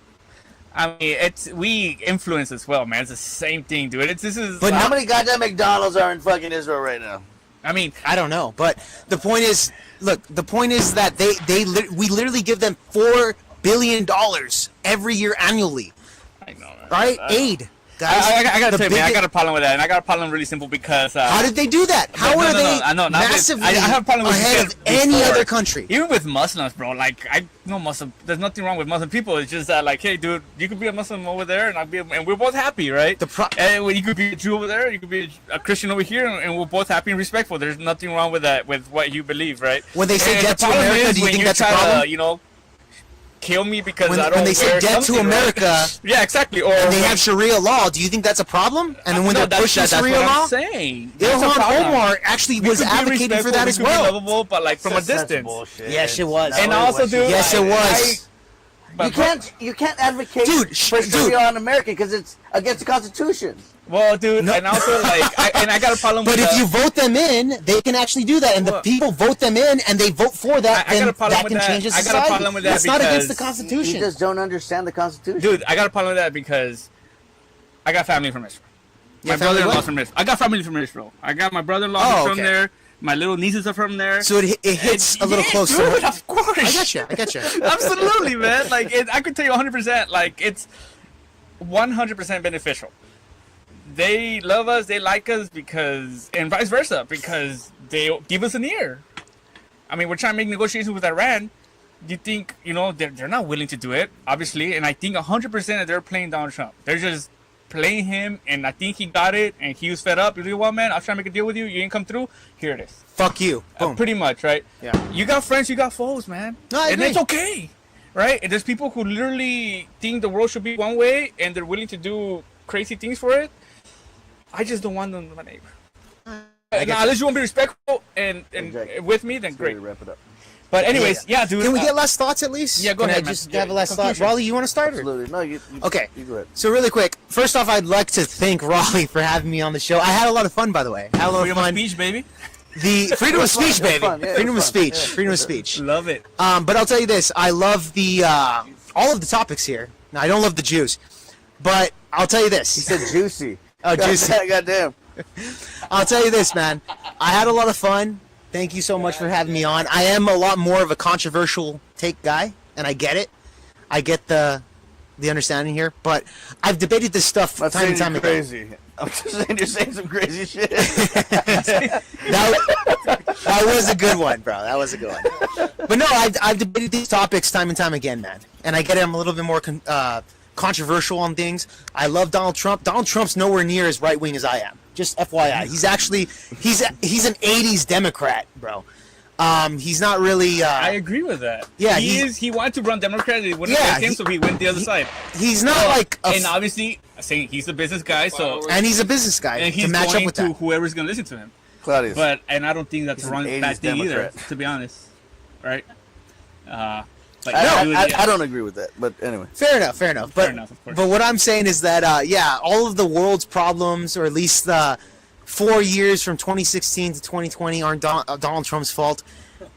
I mean, we influence as well, man. It's the same thing, dude. This is. But How many goddamn McDonald's are in fucking Israel right now? I mean, I don't know, but the point is, look, the point is that we literally give them $4 billion every year annually, I know, man. right? Aid, guys. I gotta The tell you, man, I biggest- got a problem with that, and I got a problem really simple because. How did they do that? How no, are no, they no, not with- massively I have a problem with ahead this of any before. other country? Even with Muslims, bro. Like, I know Muslim. There's nothing wrong with Muslim people. It's just that, like, hey, dude, you could be a Muslim over there, and we're both happy, right? And you could be a Jew over there, you could be a Christian over here, and we're both happy and respectful. There's nothing wrong with that, with what you believe, right? When they say And death the to problem America, is do you when think that's a try problem? To, you know, kill me because When- I don't when they say wear death to something, right? America, yeah, exactly. Or And they have Sharia law. Do you think that's a problem? And when no, they're pushing that's Sharia what law, I'm saying. Ilhan That's a problem. Omar actually We was could be advocating for respectful, that we as could be well. lovable, but like from a That's distance. bullshit. Yes, it was. And also, dude, Yes, it was. You can't advocate Dude, for dude. Sharia on America because it's against the Constitution. Well, dude, and also like, I got a problem But with if the- you vote them in, they can actually do that, and the Well, people vote them in, and they vote for that. I got Then a problem that with can that. change the I got a society. problem with that That's not against the because You Constitution. just don't understand the Constitution. dude, I got a problem with that because I got family from Israel. My Yeah, family brother-in-law's what? from Israel. I got family from Israel. I got my brother-in-law Oh, from okay. there. My little nieces are from there. So it hits a little Yeah, close dude, to. of course. I got you. I got you. Absolutely, man. Like, I could tell you 100%. Like, it's 100% beneficial. They love us, they like us because, and vice versa, because they give us an ear. I mean, we're trying to make negotiations with Iran. You think, you know, they're not willing to do it, obviously, and I think 100% that they're playing Donald Trump. They're just playing him, and I think he got it, and he was fed up. You know what, man? I was trying to make a deal with you. You didn't come through. Here it is. Fuck you. Boom. Pretty much, right? Yeah. You got friends, you got foes, man. No, I and agree. it's okay, right? And there's people who literally think the world should be one way, and they're willing to do crazy things for it. I just don't want them to my neighbor. Now, unless you want to be respectful and Exactly. with me, then Ready great. to wrap it up. But anyways, yeah, dude. Can we get last thoughts at least? Yeah, go Can ahead, I man. just Yeah, have a last thought? conclusion. Raleigh, you want to start? Or? Absolutely. No, you Okay. You go ahead. So really quick, first off, I'd like to thank Raleigh for having me on the show. I had a lot of fun, by the way. I had a lot freedom of of fun. speech, baby. The freedom of speech, It was baby. fun, yeah, it Freedom of was fun. speech. Yeah. Freedom of speech. Love it. But I'll tell you this: I love the all of the topics here. Now, I don't love the Jews, but I'll tell you this. He said juicy. Oh, juicy. Goddamn. I'll tell you this, man. I had a lot of fun. Thank you so much for having me on. I am a lot more of a controversial take guy, and I get it. I get the understanding here, but I've debated this stuff I'm time and saying time you're again. crazy. I'm just saying you're saying some crazy shit. That was a good one, bro. That was a good one. But no, I've debated these topics time and time again, man. And I get it. I'm a little bit more controversial on things. I love Donald Trump. Donald Trump's nowhere near as right wing as I am. Just FYI, he's actually he's an '80s Democrat, bro. He's not really. I agree with that. Yeah, he wanted to run Democrat. They wouldn't Yeah, like him, so he went the other side. He's not like a And obviously, saying he's a business guy, so and he's a business guy and he's to match going up with to that. whoever's gonna listen to him. Claudius. But I don't think that's He's the wrong an bad 80s thing either, Democrat. to be honest. Right? But I don't agree with that. But anyway. Fair enough, fair enough. Fair But enough, of course. but what I'm saying is that yeah, all of the world's problems, or at least the 4 years from 2016 to 2020, aren't Donald Trump's fault.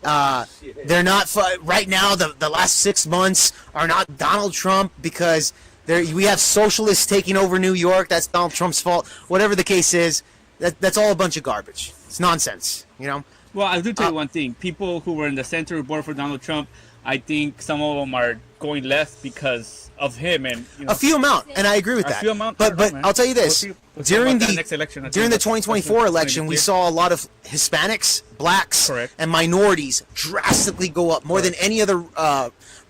They're not right now. The last 6 months are not Donald Trump because we have socialists taking over New York. That's Donald Trump's fault. Whatever the case is, that's all a bunch of garbage. It's nonsense. You know. Well, I do tell you one thing. People who were in the center who voted for Donald Trump, I think some of them are going left because of him. And A few amount, and I agree with A that. few amount, I don't but know, man. I'll tell you this: We'll see. We'll see during about that the next election, I think during the that's 2024 gonna election, be we clear. saw a lot of Hispanics, blacks, Correct. and minorities drastically go up more than any other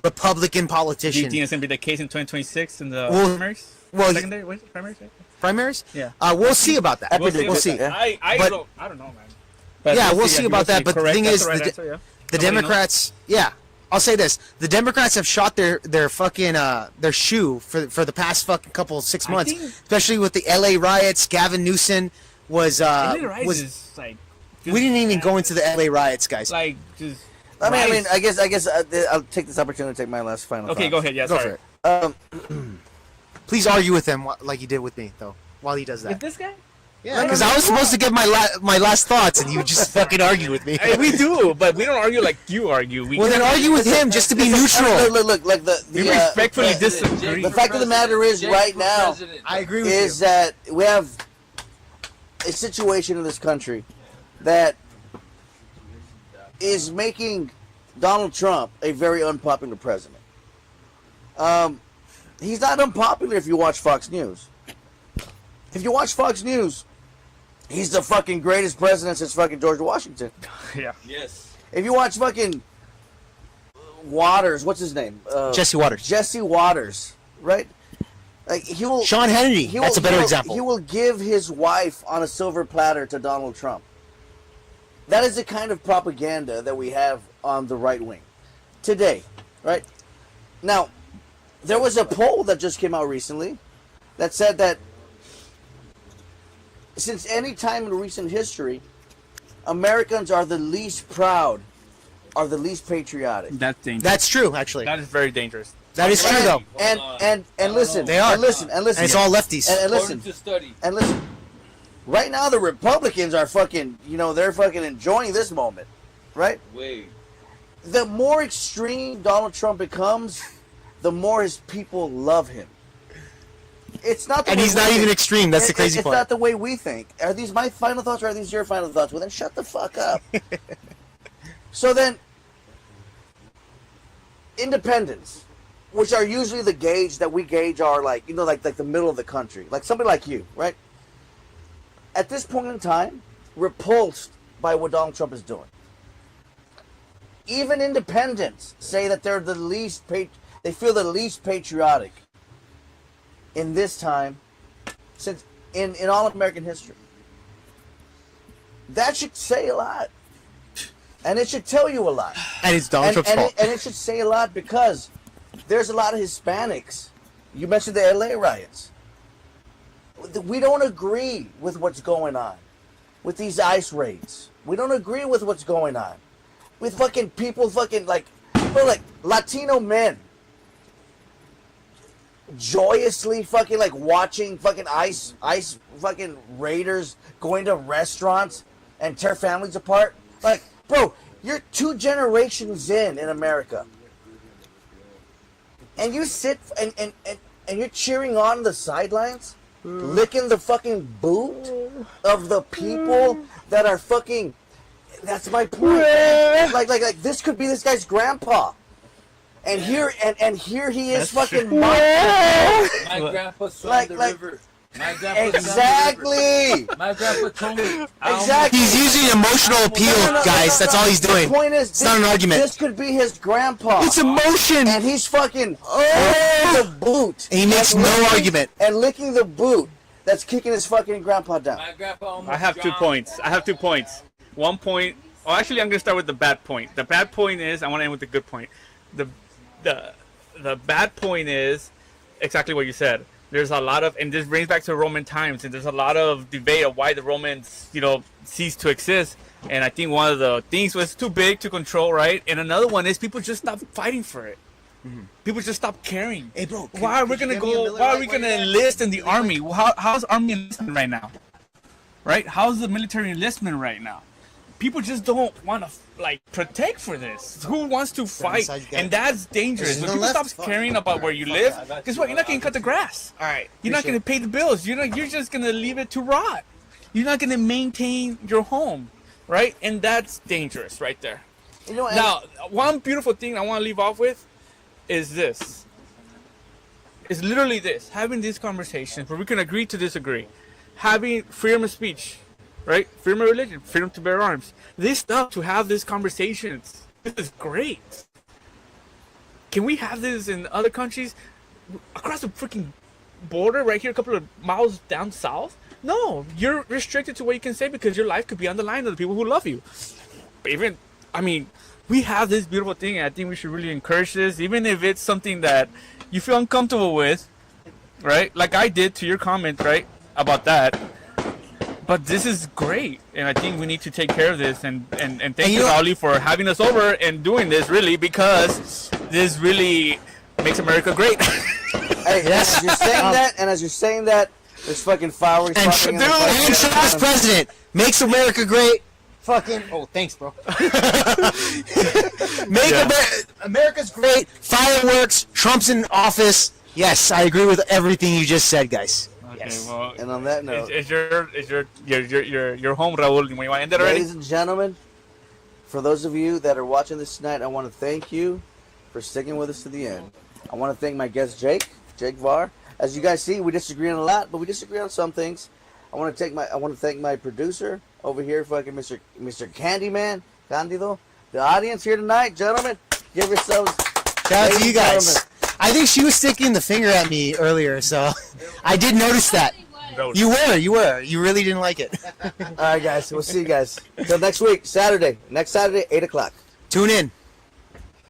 Republican Do you politician. think it's gonna be the case in 2026 in the Well- primaries? well, Secondary, wait, primaries. Right? Primaries? Yeah. We'll see about that. We'll see We'll about see. that, yeah. I But- don't know, man. But Yeah, we'll see about that, but the Correct, thing that's is, right the answer, yeah. The Nobody knows. Democrats, yeah. I'll say this: the Democrats have shot their fucking their shoe for the past fucking couple of 6 I months, think- especially with the LA riots. Gavin Newsom was LA Rise was. is like. We didn't even go into the LA riots, guys. Like just. I mean, Rise. I guess I'll take this opportunity to take my last final. Okay, thoughts. go ahead. Yeah, Go sorry. for it. Please argue with him like you did with me, though, while he does that. With this guy? Yeah, because I was supposed to give my last thoughts, and you just fucking argued with me. Hey, we do, but we don't argue like you argue. Well, then argue with him just to be neutral. Look, like We respectfully disagree. The fact of the matter is, right now, I agree with is that we have a situation in this country that is making Donald Trump a very unpopular president. He's not unpopular if you watch Fox News. If you watch Fox News, he's the fucking greatest president since fucking George Washington. Yeah. Yes. If you watch fucking Waters, what's his name? Jesse Waters. Jesse Waters, right? Like he will. Sean Hannity. That's a better example. He will give his wife on a silver platter to Donald Trump. That is the kind of propaganda that we have on the right wing today, right? Now, there was a poll that just came out recently that said that since any time in recent history, Americans are the least proud, are the least patriotic. That's dangerous. That's true, actually. That is very dangerous. That is true, though. And listen, They are. and listen. And it's all lefties. And listen, According to study. and listen. Right now, the Republicans are fucking, they're fucking enjoying this moment, right? Wait. The more extreme Donald Trump becomes, the more his people love him. It's not. The And way he's we not think. even extreme. That's the crazy It's part. not the way we think. Are these my final thoughts or are these your final thoughts? Well, then shut the fuck up. So then, independents, which are usually the gauge that we gauge are like the middle of the country, like somebody like you, right? At this point in time, repulsed by what Donald Trump is doing. Even independents say that they're the least they feel the least patriotic in this time since in all of American history. That should say a lot. And it should tell you a lot. And it's Donald Trump's fault. And it should say a lot because there's a lot of Hispanics. You mentioned the LA riots. We don't agree with what's going on with these ICE raids. We don't agree with what's going on with fucking people fucking like Latino men joyously fucking like watching fucking ICE fucking raiders going to restaurants and tear families apart. Like, bro, you're 2 generations in America. And you sit and you're cheering on the sidelines, licking the fucking boot of the people that are fucking. That's my point. Like this could be this guy's grandpa, and here he is That's fucking. My grandpa swam the like- river. My grandpa Exactly. My grandpa told me. Exactly. He's using emotional appeal, guys. That's all he's doing. The point is, It's not an argument. This could be his grandpa. It's emotion. And he's fucking licking the boot. And he makes no licking- argument. And licking the boot that's kicking his fucking grandpa down. My grandpa almost I have 2 drowned. points. 1 point. Oh, actually, I'm gonna start with the bad point. The bad point is I want to end with the good point. The bad point is exactly what you said. There's a lot of, and this brings back to Roman times, and there's a lot of debate of why the Romans, ceased to exist. And I think one of the things was too big to control, right? And another one is people just stopped fighting for it. People just stopped caring. Hey, bro. Why are we gonna go? Why are we gonna enlist in the army? How's army enlistment right now? Right? How's the military enlistment right now? People just don't want to protect for this. Who wants to fight? And that's dangerous. When people stop caring about where you live, guess what? You're not gonna cut the grass. All right. You're not gonna pay the bills. You're just gonna leave it to rot. You're not gonna maintain your home, right? And that's dangerous right there. Now, one beautiful thing I want to leave off with is this. It's literally this: having these conversations where we can agree to disagree, having freedom of speech. Right? Freedom of religion, freedom to bear arms. This stuff, to have these conversations, this is great. Can we have this in other countries? Across the freaking border, right here, a couple of miles down south? No, you're restricted to what you can say because your life could be on the line of the people who love you. We have this beautiful thing, and I think we should really encourage this, even if it's something that you feel uncomfortable with, right? Like I did to your comment, right, about that. But this is great, and I think we need to take care of this. And thank you, Rauli, for having us over and doing this, really, because this really makes America great. Hey, Yes. as you're saying that, there's fucking fireworks And popping in the fucking- and Trump's president makes America great. Fucking. Oh, thanks, bro. America's great. Fireworks. Trump's in office. Yes, I agree with everything you just said, guys. Okay, Yes. well, And on that note, is your home, Raul? You want to end it already? ladies and gentlemen, for those of you that are watching this tonight, I want to thank you for sticking with us to the end. I want to thank my guest Jake Varr. As you guys see, we disagree on a lot, but we disagree on some things. I want to thank my producer over here, fucking Mr. Candyman, Candido. The audience here tonight, gentlemen, give yourselves. Shout out to you ladies and guys. gentlemen. I think she was sticking the finger at me earlier, so I did notice that. You were. You really didn't like it. All right, guys. We'll see you guys. Until next week, Saturday. Next Saturday, 8 o'clock. Tune in.